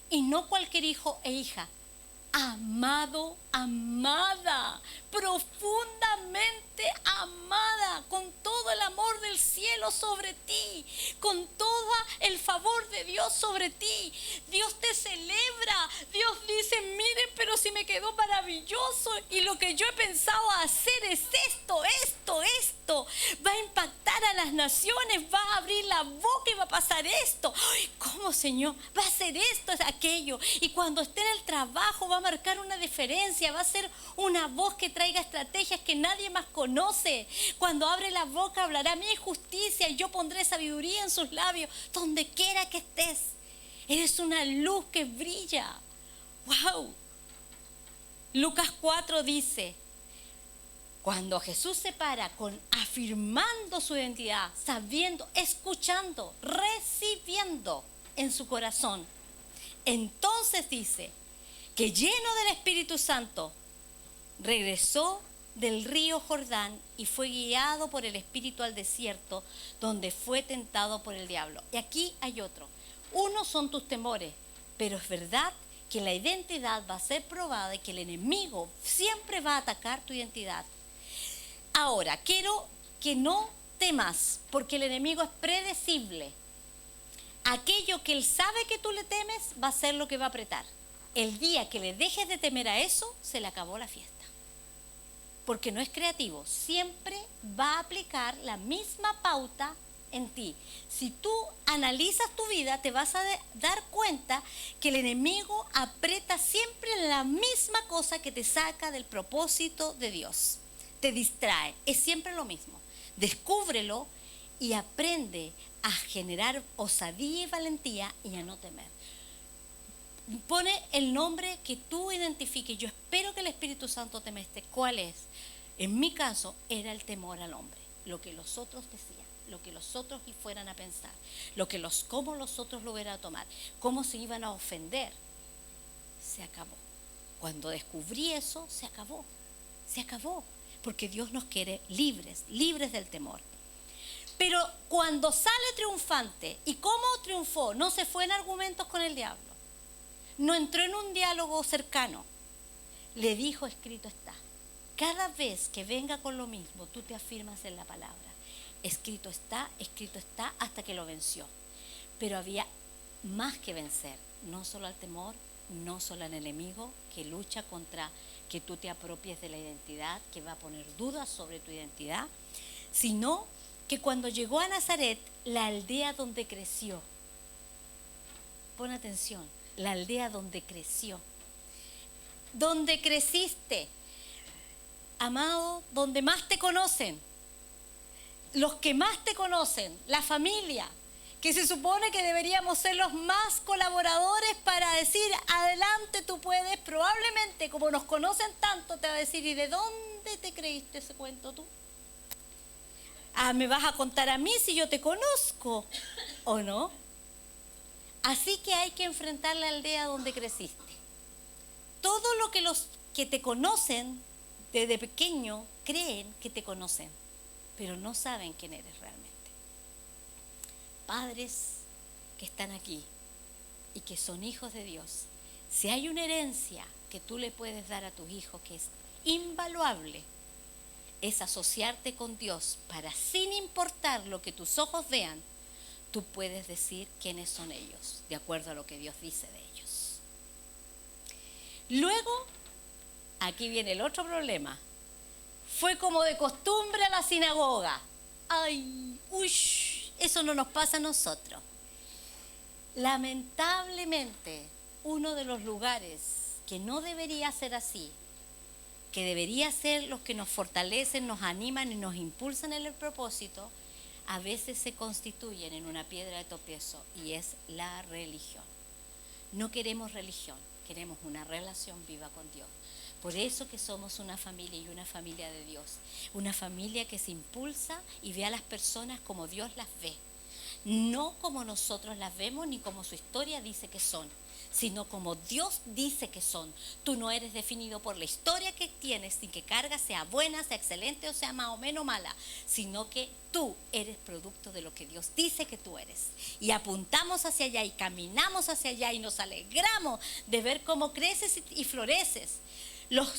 Y no cualquier hijo e hija. Amado, amada, profundamente amada, con todo el amor del cielo sobre ti, con todo el favor de Dios sobre ti. Dios te celebra, Dios dice: miren, pero si me quedó maravilloso, y lo que yo he pensado hacer es esto, va a impactar a las naciones, va a abrir la boca y va a pasar esto. Ay, ¿cómo, Señor? Va a hacer esto, es aquello. Y cuando esté en el trabajo va a marcar una diferencia, va a ser una voz que traiga estrategias que nadie más conoce. Cuando abre la boca hablará mi justicia y yo pondré sabiduría en sus labios. Donde quiera que estés, eres una luz que brilla. ¡Wow! Lucas 4 dice: cuando Jesús se para afirmando su identidad, sabiendo, escuchando, recibiendo en su corazón, entonces dice que lleno del Espíritu Santo regresó del río Jordán y fue guiado por el Espíritu al desierto, donde fue tentado por el diablo. Y aquí hay otro. Uno son tus temores, pero es verdad que la identidad va a ser probada y que el enemigo siempre va a atacar tu identidad. Ahora, quiero que no temas, porque el enemigo es predecible. Aquello que él sabe que tú le temes va a ser lo que va a apretar. El día que le dejes de temer a eso, se le acabó la fiesta. Porque no es creativo, siempre va a aplicar la misma pauta en ti. Si tú analizas tu vida, te vas a dar cuenta que el enemigo aprieta siempre la misma cosa que te saca del propósito de Dios. Te distrae, es siempre lo mismo. Descúbrelo y aprende a generar osadía y valentía y a no temer. Pone el nombre que tú identifiques. Yo espero que el Espíritu Santo te muestre cuál es. En mi caso era el temor al hombre, lo que los otros decían, lo que los otros fueran a pensar, cómo los otros lo hubieran a tomar, cómo se iban a ofender. Se acabó. Cuando descubrí eso, se acabó, porque Dios nos quiere libres del temor. Pero cuando sale triunfante, ¿y cómo triunfó? No se fue en argumentos con el diablo, no entró en un diálogo cercano, le dijo: escrito está. Cada vez que venga con lo mismo, tú te afirmas en la palabra. Escrito está, hasta que lo venció. Pero había más que vencer, no solo al temor, no solo al enemigo que lucha contra que tú te apropies de la identidad, que va a poner dudas sobre tu identidad, sino que cuando llegó a Nazaret, la aldea donde creció, pon atención, la aldea donde creció, donde creciste, amado, donde más te conocen, los que más te conocen, la familia, que se supone que deberíamos ser los más colaboradores para decir: adelante, tú puedes. Probablemente, como nos conocen tanto, te va a decir: ¿y de dónde te creíste ese cuento tú? ¿Me vas a contar a mí si yo te conozco o no? Así que hay que enfrentar la aldea donde creciste. Todo lo que los que te conocen desde pequeño creen que te conocen, pero no saben quién eres realmente. Padres que están aquí y que son hijos de Dios, si hay una herencia que tú le puedes dar a tus hijos que es invaluable, es asociarte con Dios para, sin importar lo que tus ojos vean, tú puedes decir quiénes son ellos, de acuerdo a lo que Dios dice de ellos. Luego, aquí viene el otro problema. Fue como de costumbre a la sinagoga. Eso no nos pasa a nosotros. Lamentablemente, uno de los lugares que no debería ser así, que debería ser los que nos fortalecen, nos animan y nos impulsan en el propósito, a veces se constituyen en una piedra de tropiezo, y es la religión. No queremos religión, queremos una relación viva con Dios. Por eso que somos una familia, y una familia de Dios, una familia que se impulsa y ve a las personas como Dios las ve, no como nosotros las vemos ni como su historia dice que son, sino como Dios dice que son. Tú no eres definido por la historia que tienes, sin que cargas, sea buena, sea excelente o sea más o menos mala, sino que tú eres producto de lo que Dios dice que tú eres. Y apuntamos hacia allá y caminamos hacia allá y nos alegramos de ver cómo creces y floreces. Los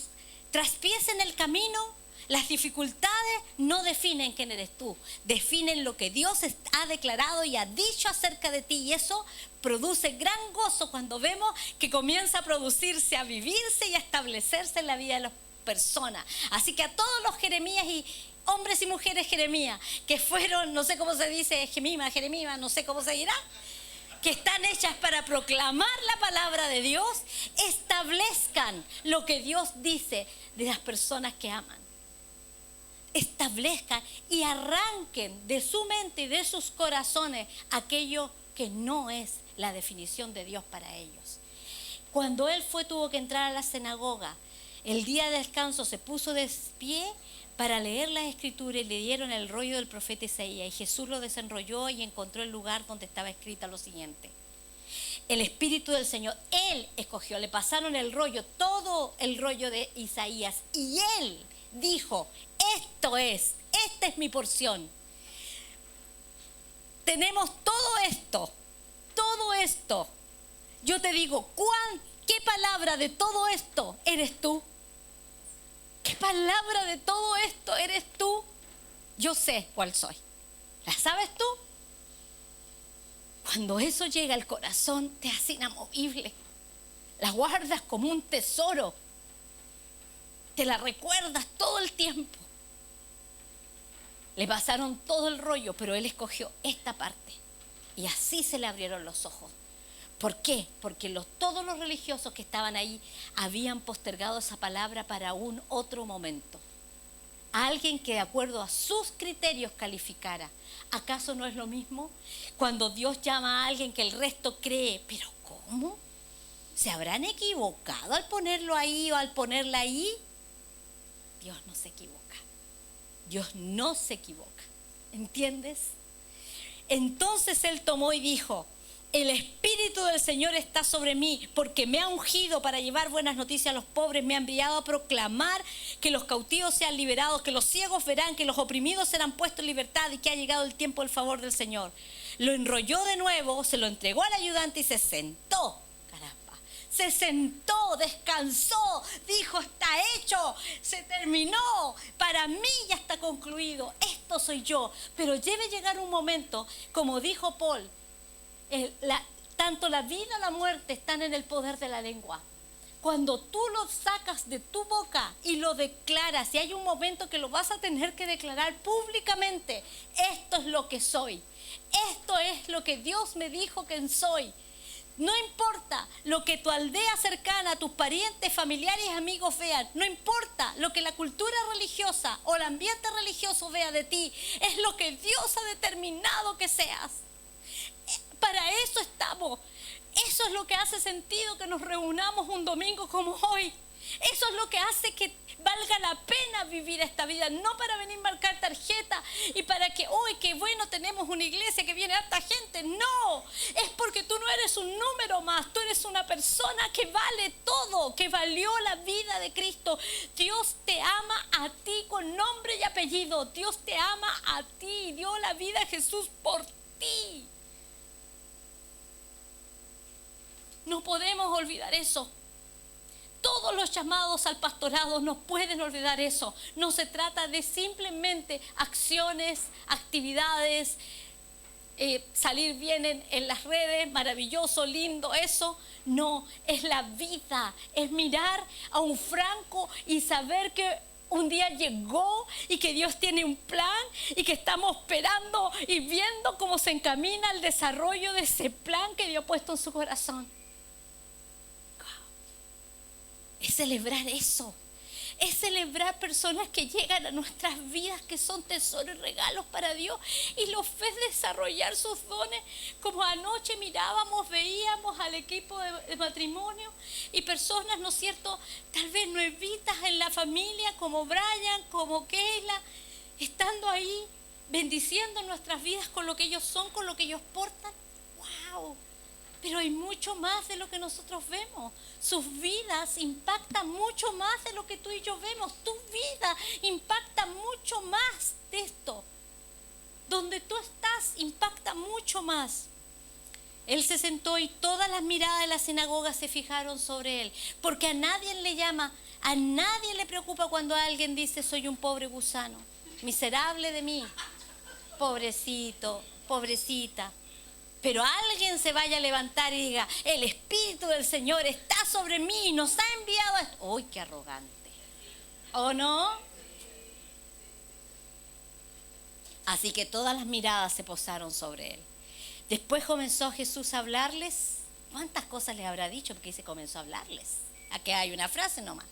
traspiés en el camino, las dificultades no definen quién eres tú, definen lo que Dios ha declarado y ha dicho acerca de ti, y eso produce gran gozo cuando vemos que comienza a producirse, a vivirse y a establecerse en la vida de las personas. Así que a todos los Jeremías y hombres y mujeres Jeremías que fueron, no sé cómo se dice, Jeremías, no sé cómo se dirá, que están hechas para proclamar la palabra de Dios, establezcan lo que Dios dice de las personas que aman. Establezcan y arranquen de su mente y de sus corazones aquello que no es la definición de Dios para ellos. Cuando él tuvo que entrar a la sinagoga, el día de descanso se puso de pie para leer las escrituras, y le dieron el rollo del profeta Isaías, y Jesús lo desenrolló y encontró el lugar donde estaba escrito lo siguiente: el Espíritu del Señor, Él escogió, le pasaron el rollo, todo el rollo de Isaías, y Él dijo: esta es mi porción. Tenemos todo esto. Yo te digo, ¿qué palabra de todo esto eres tú? ¿Qué palabra de todo esto eres tú? Yo sé cuál soy. ¿La sabes tú? Cuando eso llega al corazón, te hace inamovible. La guardas como un tesoro. Te la recuerdas todo el tiempo. Le pasaron todo el rollo, pero él escogió esta parte. Y así se le abrieron los ojos. ¿Por qué? Porque todos los religiosos que estaban ahí habían postergado esa palabra para un otro momento. A alguien que de acuerdo a sus criterios calificara. ¿Acaso no es lo mismo? Cuando Dios llama a alguien que el resto cree, ¿pero cómo? ¿Se habrán equivocado al ponerlo ahí o al ponerla ahí? Dios no se equivoca. Dios no se equivoca. ¿Entiendes? Entonces él tomó y dijo: el Espíritu del Señor está sobre mí, porque me ha ungido para llevar buenas noticias a los pobres, me ha enviado a proclamar que los cautivos sean liberados, que los ciegos verán, que los oprimidos serán puestos en libertad y que ha llegado el tiempo del favor del Señor. Lo enrolló de nuevo, se lo entregó al ayudante y se sentó. Caramba, se sentó, descansó, dijo: está hecho, se terminó, para mí ya está concluido, esto soy yo. Pero debe llegar un momento, como dijo Paul, tanto la vida como la muerte están en el poder de la lengua. Cuando tú lo sacas de tu boca y lo declaras, y hay un momento que lo vas a tener que declarar públicamente: esto es lo que soy, esto es lo que Dios me dijo que soy. No importa lo que tu aldea cercana, tus parientes, familiares y amigos vean, no importa lo que la cultura religiosa o el ambiente religioso vea de ti, es lo que Dios ha determinado que seas. Para eso estamos. Eso es lo que hace sentido que nos reunamos un domingo como hoy. Eso es lo que hace que valga la pena vivir esta vida. No para venir a marcar tarjeta y para que hoy, qué bueno, tenemos una iglesia que viene harta gente. No, es porque tú no eres un número más. Tú eres una persona que vale todo, que valió la vida de Cristo. Dios te ama a ti con nombre y apellido. Dios te ama a ti. Dio la vida a Jesús por ti. No podemos olvidar eso. Todos los llamados al pastorado no pueden olvidar eso. No se trata de simplemente acciones, actividades, salir bien en las redes, maravilloso, lindo, eso. No, es la vida, es mirar a un Franco y saber que un día llegó y que Dios tiene un plan y que estamos esperando y viendo cómo se encamina el desarrollo de ese plan que Dios ha puesto en su corazón. Es celebrar eso. Es celebrar personas que llegan a nuestras vidas, que son tesoros y regalos para Dios, y los ves desarrollar sus dones. Como anoche mirábamos, veíamos al equipo de matrimonio y personas, ¿no es cierto?, tal vez nuevitas en la familia, como Brian, como Keila, estando ahí bendiciendo nuestras vidas con lo que ellos son, con lo que ellos portan. ¡Wow! Pero hay mucho más de lo que nosotros vemos. Sus vidas impactan mucho más de lo que tú y yo vemos. Tu vida impacta mucho más de esto. Donde tú estás impacta mucho más. Él se sentó y todas las miradas de la sinagoga se fijaron sobre él. Porque a nadie le llama, a nadie le preocupa cuando alguien dice: soy un pobre gusano, miserable de mí, pobrecito, pobrecita. Pero alguien se vaya a levantar y diga: el Espíritu del Señor está sobre mí y nos ha enviado a esto. ¡Uy, qué arrogante! ¿O no? Así que todas las miradas se posaron sobre él. Después comenzó Jesús a hablarles. ¿Cuántas cosas les habrá dicho? Porque dice: comenzó a hablarles. Aquí hay una frase nomás.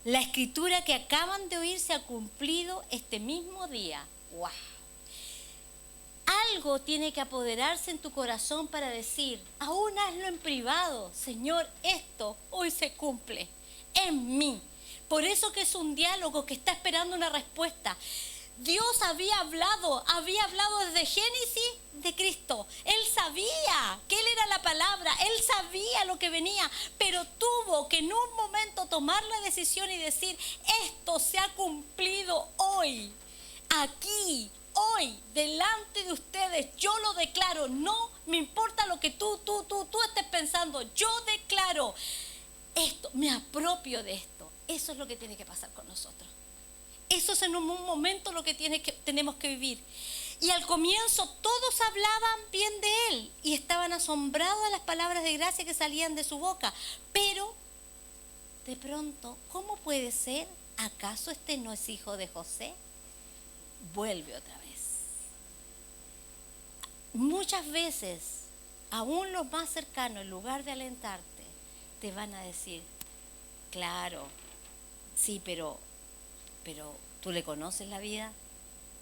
La escritura que acaban de oír se ha cumplido este mismo día. ¡Wow! Algo tiene que apoderarse en tu corazón para decir: aún hazlo en privado, Señor, esto hoy se cumple en mí. Por eso que es un diálogo que está esperando una respuesta. Dios había hablado desde Génesis de Cristo. Él sabía que Él era la palabra, Él sabía lo que venía, pero tuvo que en un momento tomar la decisión y decir: esto se ha cumplido hoy, aquí, hoy, delante de ustedes. Yo lo declaro. No me importa lo que tú estés pensando. Yo declaro esto, me apropio de esto. Eso es lo que tiene que pasar con nosotros. Eso es en un momento lo que tenemos que vivir. Y al comienzo todos hablaban bien de él y estaban asombrados de las palabras de gracia que salían de su boca. Pero de pronto, ¿cómo puede ser? ¿Acaso este no es hijo de José? Vuelve otra vez. Muchas veces, aún los más cercanos, en lugar de alentarte, te van a decir: claro, sí, pero tú le conoces la vida,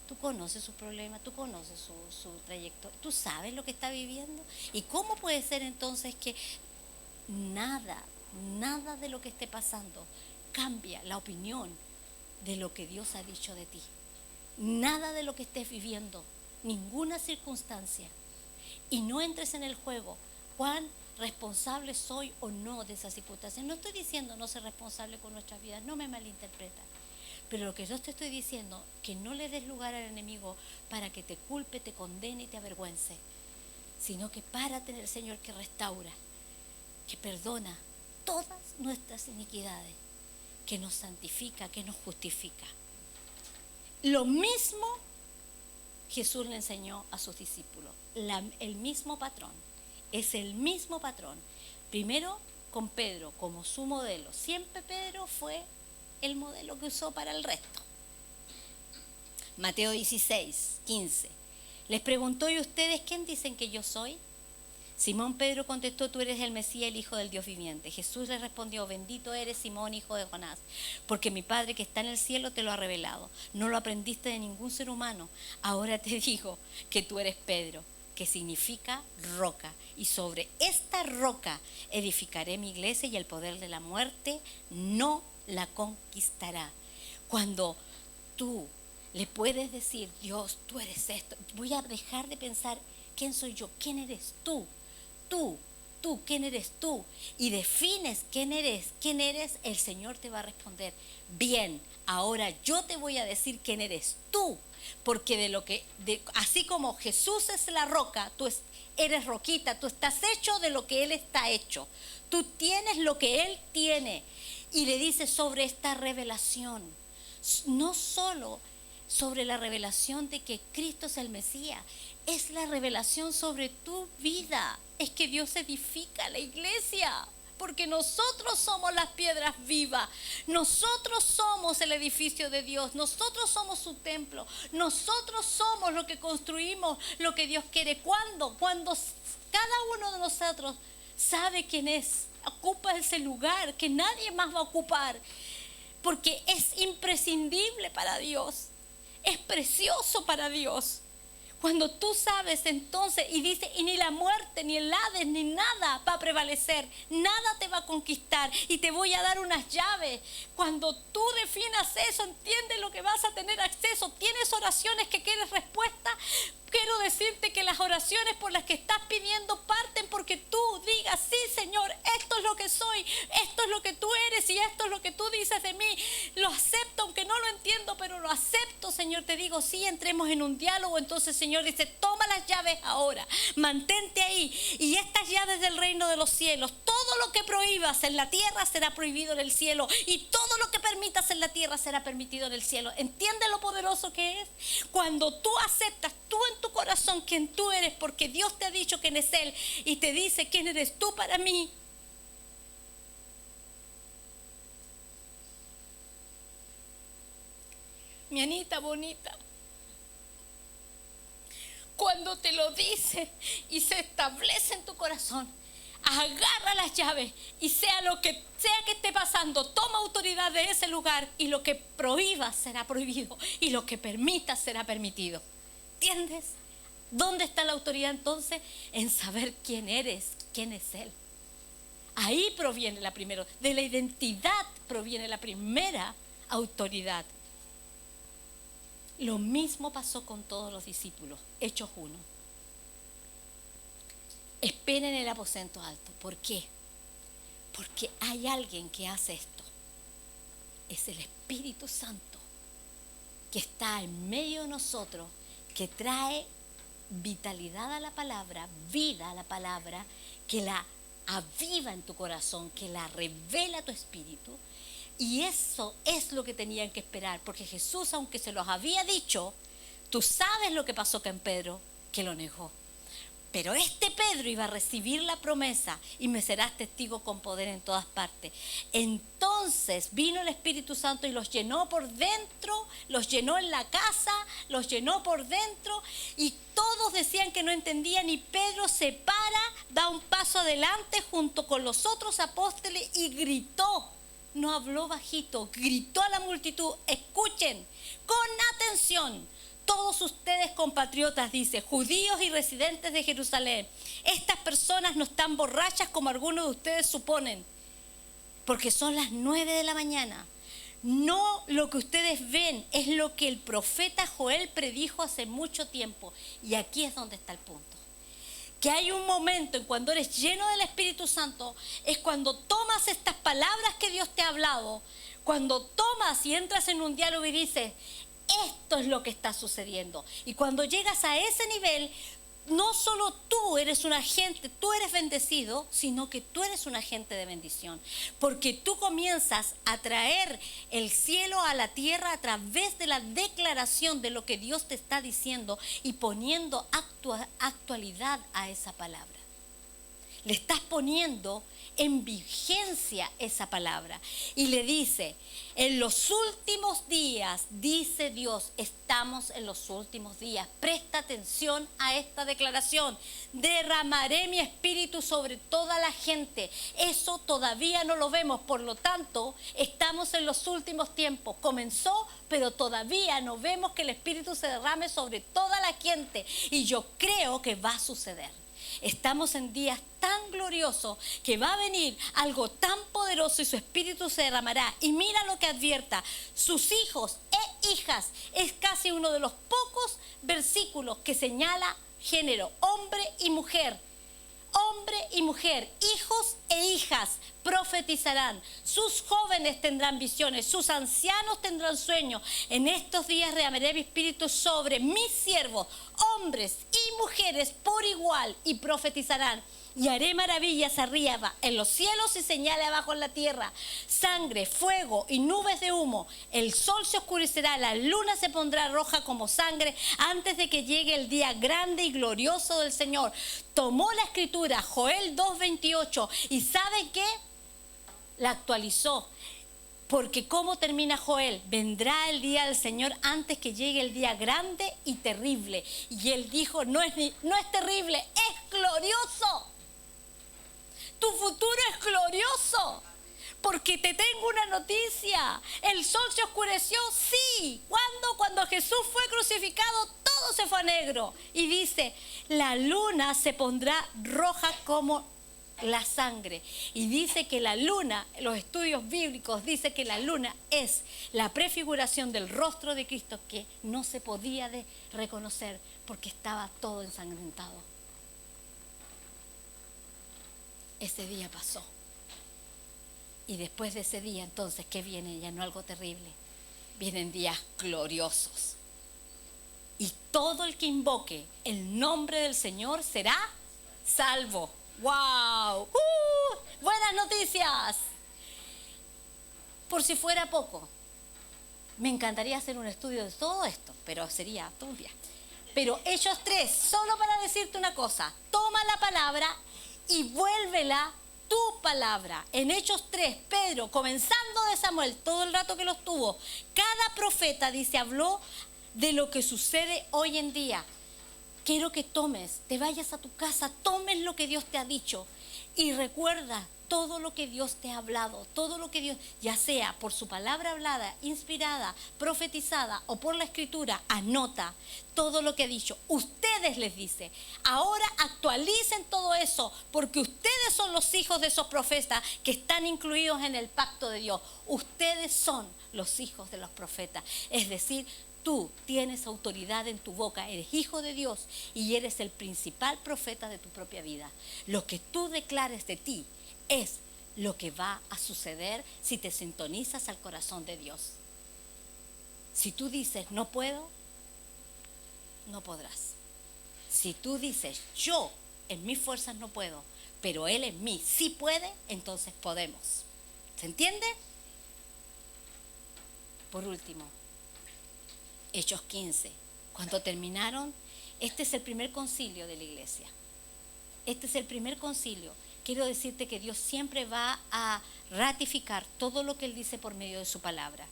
tú conoces sus problemas, tú conoces su trayectoria, tú sabes lo que está viviendo. ¿Y cómo puede ser entonces que nada de lo que esté pasando cambia la opinión de lo que Dios ha dicho de ti? Nada de lo que estés viviendo ninguna circunstancia y no entres en el juego, cuán responsable soy o no de esas circunstancias. No estoy diciendo no ser responsable con nuestras vidas, no me malinterpreta. Pero lo que yo te estoy diciendo, que no le des lugar al enemigo para que te culpe, te condene y te avergüence, sino que párate en el Señor que restaura, que perdona todas nuestras iniquidades, que nos santifica, que nos justifica. Lo mismo Jesús le enseñó a sus discípulos, el mismo patrón, es el mismo patrón. Primero con Pedro como su modelo, siempre Pedro fue el modelo que usó para el resto. Mateo 16, 15. Les preguntó: ¿y ustedes quién dicen que yo soy? Simón Pedro contestó: tú eres el Mesías, el Hijo del Dios viviente. Jesús le respondió: bendito eres, Simón, hijo de Jonás, porque mi Padre que está en el cielo te lo ha revelado. No lo aprendiste de ningún ser humano. Ahora te digo que tú eres Pedro, que significa roca, y sobre esta roca edificaré mi iglesia, y el poder de la muerte no la conquistará. Cuando tú le puedes decir: Dios, tú eres esto, voy a dejar de pensar quién soy yo, quién eres tú, quién eres tú, y defines quién eres, el Señor te va a responder: bien, ahora yo te voy a decir quién eres tú, porque así como Jesús es la roca, tú eres roquita, tú estás hecho de lo que Él está hecho, tú tienes lo que Él tiene. Y le dice sobre esta revelación, no solo sobre la revelación de que Cristo es el Mesías, es la revelación sobre tu vida. Es que Dios edifica la iglesia, porque nosotros somos las piedras vivas, nosotros somos el edificio de Dios, nosotros somos su templo, nosotros somos lo que construimos, lo que Dios quiere. Cuando cada uno de nosotros sabe quién es, ocupa ese lugar que nadie más va a ocupar, porque es imprescindible para Dios, es precioso para Dios. Cuando tú sabes, entonces, y dice: y ni la muerte, ni el Hades, ni nada va a prevalecer, nada te va a conquistar, y te voy a dar unas llaves. Cuando tú definas eso, entiendes lo que vas a tener acceso. ¿Tienes oraciones que quieres respuesta? Quiero decirte que las oraciones por las que estás pidiendo parten porque tú digas: sí, Señor, esto es lo que soy, esto es lo que tú eres y esto es lo que tú dices de mí. Lo acepto, aunque no lo entiendo, pero lo acepto, Señor. Te digo: sí, entremos en un diálogo. Entonces, Señor dice: toma las llaves ahora, mantente ahí, y estas llaves del reino de los cielos, todo lo que prohíbas en la tierra será prohibido en el cielo, y todo lo que permitas en la tierra será permitido en el cielo. ¿Entiendes lo poderoso que es? Cuando tú aceptas, tú en tu corazón, quién tú eres, porque Dios te ha dicho quién es Él, y te dice: quién eres tú para mí. Mi Anita bonita, cuando te lo dice y se establece en tu corazón, agarra las llaves, y sea lo que sea que esté pasando, toma autoridad de ese lugar, y lo que prohíbas será prohibido, y lo que permitas será permitido. ¿Entiendes? ¿Dónde está la autoridad entonces? En saber quién eres, quién es Él. Ahí proviene la primera, de la identidad proviene la primera autoridad. Lo mismo pasó con todos los discípulos. Hechos 1. Esperen en el aposento alto. ¿Por qué? Porque hay alguien que hace esto. Es el Espíritu Santo, que está en medio de nosotros, que trae vitalidad a la palabra, vida a la palabra, que la aviva en tu corazón, que la revela a tu espíritu. Y eso es lo que tenían que esperar, porque Jesús, aunque se los había dicho, tú sabes lo que pasó con Pedro, que lo negó. Pero este Pedro iba a recibir la promesa: y me serás testigo con poder en todas partes. Entonces vino el Espíritu Santo y los llenó por dentro, los llenó en la casa, los llenó por dentro, y todos decían que no entendían. Y Pedro se para, da un paso adelante junto con los otros apóstoles y gritó. No habló bajito, gritó a la multitud: escuchen con atención, todos ustedes compatriotas, dice, judíos y residentes de Jerusalén, estas personas no están borrachas como algunos de ustedes suponen, porque son las 9 de la mañana. No lo que ustedes ven, es lo que el profeta Joel predijo hace mucho tiempo. Y aquí es donde está el punto. Que hay un momento en cuando eres lleno del Espíritu Santo, es cuando tomas estas palabras que Dios te ha hablado, cuando tomas y entras en un diálogo y dices, esto es lo que está sucediendo. Y cuando llegas a ese nivel, no solo tú eres un agente, tú eres bendecido, sino que tú eres un agente de bendición. Porque tú comienzas a traer el cielo a la tierra a través de la declaración de lo que Dios te está diciendo y poniendo actualidad a esa palabra. Le estás poniendo en vigencia esa palabra. Y le dice, en los últimos días, dice Dios, estamos en los últimos días. Presta atención a esta declaración. Derramaré mi espíritu sobre toda la gente. Eso todavía no lo vemos, por lo tanto, estamos en los últimos tiempos. Comenzó, pero todavía no vemos que el espíritu se derrame sobre toda la gente. Y yo creo que va a suceder. Estamos en días tan gloriosos que va a venir algo tan poderoso y su espíritu se derramará. Y mira lo que advierta, sus hijos e hijas. Es casi uno de los pocos versículos que señala género, hombre y mujer. Hombre y mujer, hijos e hijas profetizarán, sus jóvenes tendrán visiones, sus ancianos tendrán sueños. En estos días derramaré mi espíritu sobre mis siervos, hombres y mujeres por igual, y profetizarán. Y haré maravillas arriba en los cielos y señales abajo en la tierra, sangre, fuego y nubes de humo. El sol se oscurecerá, la luna se pondrá roja como sangre antes de que llegue el día grande y glorioso del Señor. Tomó la escritura, Joel 2:28, y ¿saben qué? La actualizó. Porque ¿cómo termina Joel? Vendrá el día del Señor antes que llegue el día grande y terrible. Y él dijo, no es terrible, es glorioso. Tu futuro es glorioso, porque te tengo una noticia. ¿El sol se oscureció? Sí. ¿Cuándo? Cuando Jesús fue crucificado, todo se fue a negro. Y dice, la luna se pondrá roja como la sangre. Y dice que la luna, los estudios bíblicos dicen que la luna es la prefiguración del rostro de Cristo, que no se podía reconocer porque estaba todo ensangrentado. Ese día pasó. Y después de ese día, entonces, ¿qué viene? Ya no algo terrible. Vienen días gloriosos. Y todo el que invoque el nombre del Señor será salvo. ¡Wow! ¡Buenas noticias! Por si fuera poco, me encantaría hacer un estudio de todo esto, pero sería todo un día. Pero Hechos 3, solo para decirte una cosa, toma la palabra y vuélvela tu palabra. En Hechos 3, Pedro, comenzando de Samuel, todo el rato que los tuvo, cada profeta, dice, habló de lo que sucede hoy en día. Quiero que tomes, te vayas a tu casa, tomes lo que Dios te ha dicho y recuerda todo lo que Dios te ha hablado, todo lo que Dios, ya sea por su palabra hablada, inspirada, profetizada o por la escritura, anota todo lo que ha dicho. Ustedes, les dice, ahora actualicen todo eso, porque ustedes son los hijos de esos profetas que están incluidos en el pacto de Dios. Ustedes son los hijos de los profetas, es decir, tú tienes autoridad en tu boca, eres hijo de Dios y eres el principal profeta de tu propia vida. Lo que tú declares de ti es lo que va a suceder si te sintonizas al corazón de Dios. Si tú dices, no puedo, no podrás. Si tú dices, yo en mis fuerzas no puedo, pero Él en mí sí puede, entonces podemos. ¿Se entiende? Por último, Hechos 15, cuando terminaron, este es el primer concilio de la iglesia. Este es el primer concilio. Quiero decirte que Dios siempre va a ratificar todo lo que Él dice por medio de su palabra.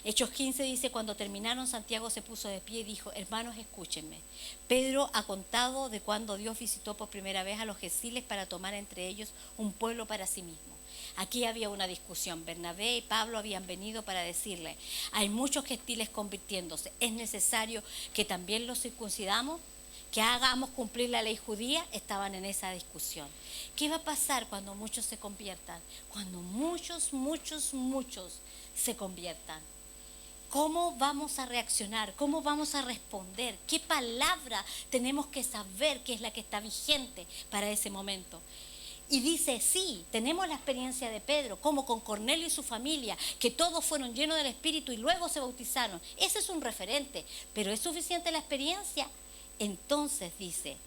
Hechos 15 dice, cuando terminaron, Santiago se puso de pie y dijo, hermanos, escúchenme. Pedro ha contado de cuando Dios visitó por primera vez a los gentiles para tomar entre ellos un pueblo para sí mismo. Aquí había una discusión. Bernabé y Pablo habían venido para decirle, hay muchos gentiles convirtiéndose, ¿es necesario que también los circuncidamos? que hagamos cumplir la ley judía, estaban en esa discusión. ¿Qué va a pasar cuando muchos se conviertan? Cuando muchos se conviertan. ¿Cómo vamos a reaccionar? ¿Cómo vamos a responder? ¿Qué palabra tenemos que saber que es la que está vigente para ese momento? Y dice, sí, tenemos la experiencia de Pedro, como con Cornelio y su familia, que todos fueron llenos del Espíritu y luego se bautizaron. Ese es un referente, pero ¿es suficiente la experiencia? Entonces dice,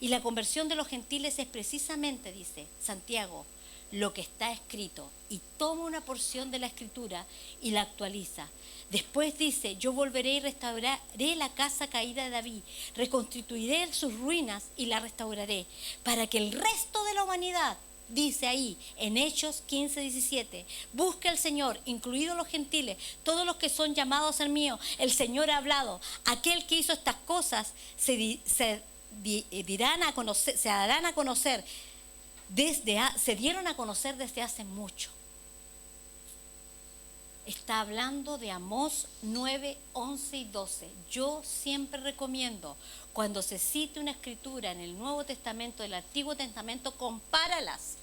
y la conversión de los gentiles es precisamente, dice Santiago, lo que está escrito, y toma una porción de la escritura y la actualiza. Después dice, yo volveré y restauraré la casa caída de David, reconstituiré sus ruinas y la restauraré, para que el resto de la humanidad, dice ahí en Hechos 15:17, busque al Señor, incluidos los gentiles, todos los que son llamados a ser míos. El Señor ha hablado, aquel que hizo estas cosas se dieron a conocer desde hace mucho. Está hablando de Amós 9, 11 y 12. Yo siempre recomiendo, cuando se cite una escritura en el Nuevo Testamento, del Antiguo Testamento, compáralas.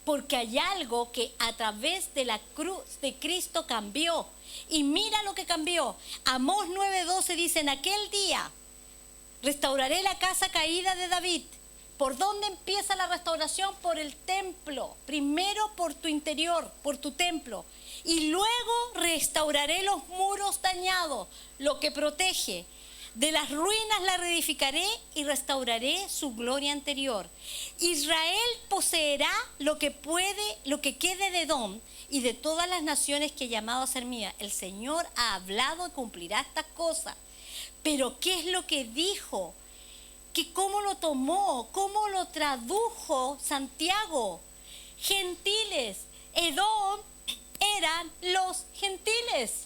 Porque hay algo que a través de la cruz de Cristo cambió. Y mira lo que cambió. Amós 9, 12 dice, en aquel día restauraré la casa caída de David. ¿Por dónde empieza la restauración? Por el templo. Primero por tu interior, por tu templo. Y luego restauraré los muros dañados, lo que protege. De las ruinas la reedificaré y restauraré su gloria anterior. Israel poseerá lo que quede de Edom y de todas las naciones que he llamado a ser mía. El Señor ha hablado y cumplirá estas cosas. Pero ¿qué es lo que dijo? ¿Cómo lo tomó? ¿Cómo lo tradujo Santiago? Gentiles. Edom eran los gentiles.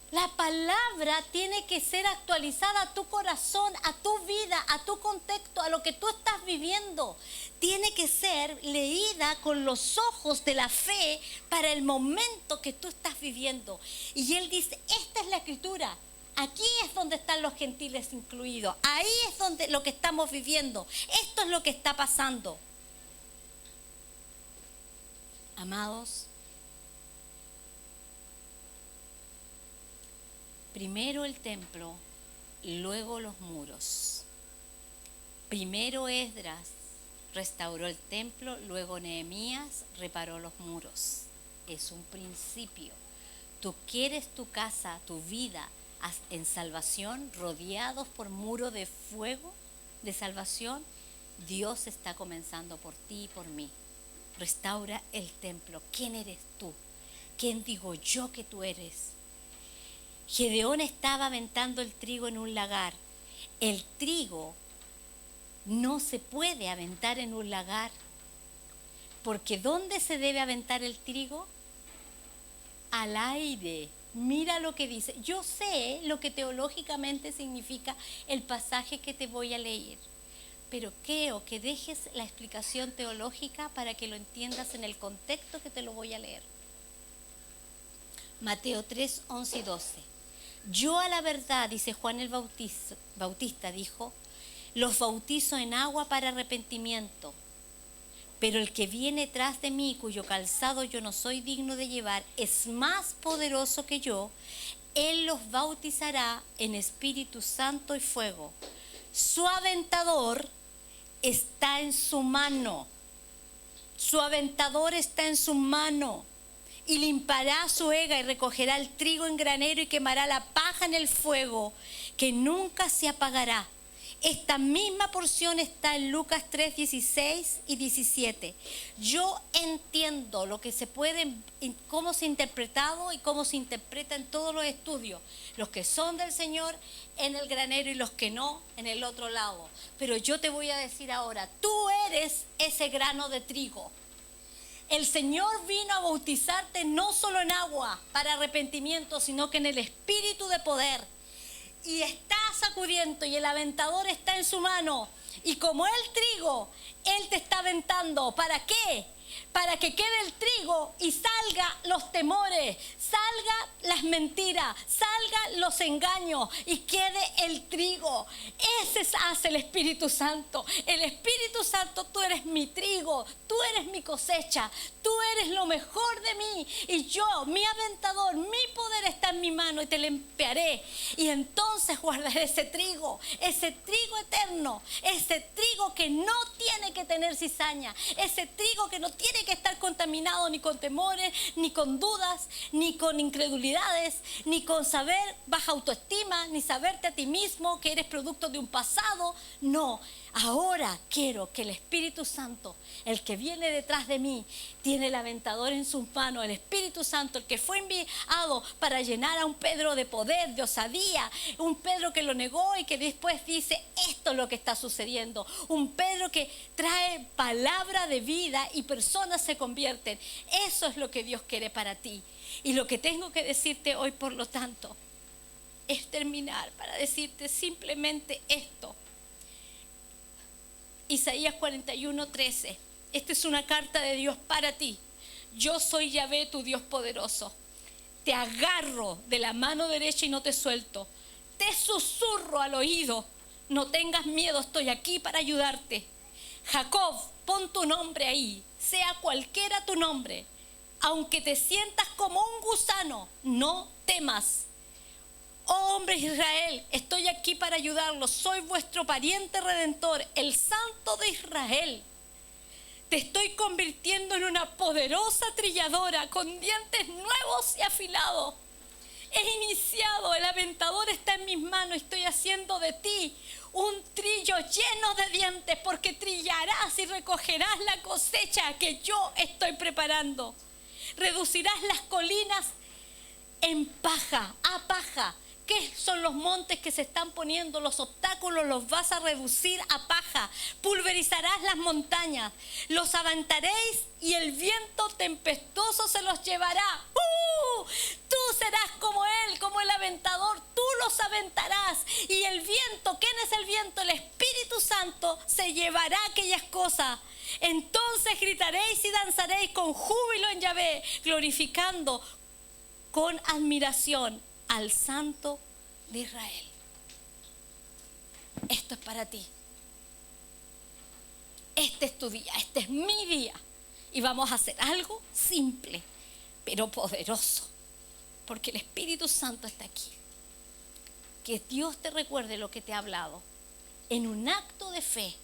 La palabra tiene que ser actualizada a tu corazón, a tu vida, a tu contexto, a lo que tú estás viviendo. Tiene que ser leída con los ojos de la fe para el momento que tú estás viviendo. Y él dice, esta es la escritura. Aquí es donde están los gentiles incluidos. Ahí es donde lo que estamos viviendo. Esto es lo que está pasando. Amados, primero el templo, luego los muros. Primero Esdras restauró el templo, luego Nehemías reparó los muros. Es un principio. Tú quieres tu casa, tu vida en salvación, rodeados por muro de fuego de salvación. Dios está comenzando por ti y por mí. Restaura el templo. ¿Quién eres tú? ¿Quién digo yo que tú eres? Gedeón estaba aventando el trigo en un lagar. El trigo no se puede aventar en un lagar, porque ¿dónde se debe aventar el trigo? Al aire. Mira lo que dice. Yo sé lo que teológicamente significa el pasaje que te voy a leer, pero quiero que dejes la explicación teológica para que lo entiendas en el contexto que te lo voy a leer. Mateo 3, 11 y 12. Yo a la verdad, dice Juan el Bautista, dijo, los bautizo en agua para arrepentimiento, pero el que viene tras de mí, cuyo calzado yo no soy digno de llevar, es más poderoso que yo. Él los bautizará en Espíritu Santo y fuego. Su aventador está en su mano. Su aventador está en su mano. Y limpará su ega y recogerá el trigo en granero y quemará la paja en el fuego, que nunca se apagará. Esta misma porción está en Lucas 3, 16 y 17. Yo entiendo lo que se puede, cómo se ha interpretado y cómo se interpreta en todos los estudios. Los que son del Señor en el granero y los que no en el otro lado. Pero yo te voy a decir ahora, tú eres ese grano de trigo. El Señor vino a bautizarte no solo en agua para arrepentimiento, sino que en el Espíritu de poder. Y está sacudiendo y el aventador está en su mano. Y como el trigo, Él te está aventando. ¿Para qué? para que quede el trigo y salga los temores, salga las mentiras, salga los engaños y quede el trigo. Ese hace el Espíritu Santo. El Espíritu Santo, tú eres mi trigo, tú eres mi cosecha, tú eres lo mejor de mí y yo, mi aventador, mi poder está en mi mano y te limpiaré. Y entonces guardaré ese trigo eterno, ese trigo que no tiene que tener cizaña, ese trigo que no tiene que estar contaminado ni con temores, ni con dudas, ni con incredulidades, ni con saber baja autoestima, ni saberte a ti mismo que eres producto de un pasado. No, ahora quiero que el Espíritu Santo, el que viene detrás de mí, tiene el aventador en sus manos, el Espíritu Santo, el que fue enviado para llenar a un Pedro de poder, de osadía, un Pedro que lo negó y que después dice, esto es lo que está sucediendo. Un Pedro que trae palabra de vida y personas se convierten. Eso es lo que Dios quiere para ti. Y lo que tengo que decirte hoy, por lo tanto, es terminar para decirte simplemente esto. Isaías 41:13. Esta es una carta de Dios para ti. Yo soy Yahvé, tu Dios poderoso. Te agarro de la mano derecha y no te suelto. Te susurro al oído. No tengas miedo, estoy aquí para ayudarte. Jacob, pon tu nombre ahí, sea cualquiera tu nombre. Aunque te sientas como un gusano, no temas. Oh hombre Israel, estoy aquí para ayudarlos. Soy vuestro pariente redentor, el Santo de Israel. Te estoy convirtiendo en una poderosa trilladora con dientes nuevos y afilados. He iniciado, el aventador está en mis manos. Estoy haciendo de ti un trillo lleno de dientes, porque trillarás y recogerás la cosecha que yo estoy preparando. Reducirás las colinas en paja, a paja. ¿Qué son los montes que se están poniendo? Los obstáculos los vas a reducir a paja. Pulverizarás las montañas. Los aventaréis y el viento tempestuoso se los llevará. Tú serás como él, como el aventador. Tú los aventarás. Y el viento, ¿quién es el viento? El Espíritu Santo se llevará aquellas cosas. Entonces gritaréis y danzaréis con júbilo en Yahvé, glorificando con admiración al Santo de Israel. Esto es para ti. Este es tu día, este es mi día. Y vamos a hacer algo simple, pero poderoso, porque el Espíritu Santo está aquí. Que Dios te recuerde lo que te ha hablado. En un acto de fe,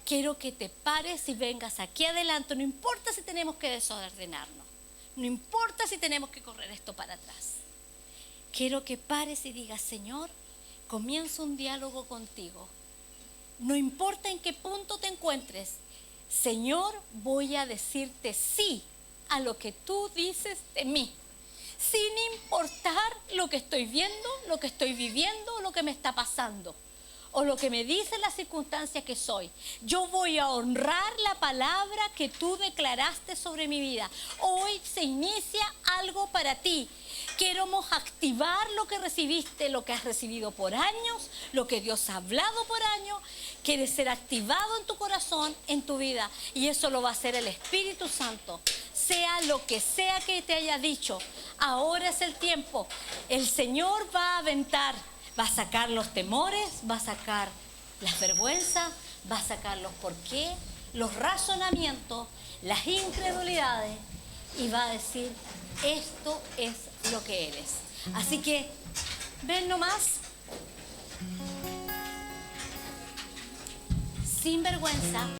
quiero que te pares y vengas aquí adelante. No importa si tenemos que desordenarnos, no importa si tenemos que correr esto para atrás. Quiero que pares y digas, Señor, comienzo un diálogo contigo. No importa en qué punto te encuentres, Señor, voy a decirte sí a lo que tú dices de mí, sin importar lo que estoy viendo, lo que estoy viviendo, lo que me está pasando, o lo que me dice la circunstancia que soy. Yo voy a honrar la palabra que tú declaraste sobre mi vida. Hoy se inicia algo para ti. Queremos activar lo que recibiste, lo que has recibido por años, lo que Dios ha hablado por años. Quiere ser activado en tu corazón, en tu vida. Y eso lo va a hacer el Espíritu Santo. Sea lo que sea que te haya dicho, ahora es el tiempo. El Señor va a aventar. Va a sacar los temores, va a sacar las vergüenzas, va a sacar los por qué, los razonamientos, las incredulidades y va a decir, esto es lo que eres. Así que, ven nomás, sin vergüenza.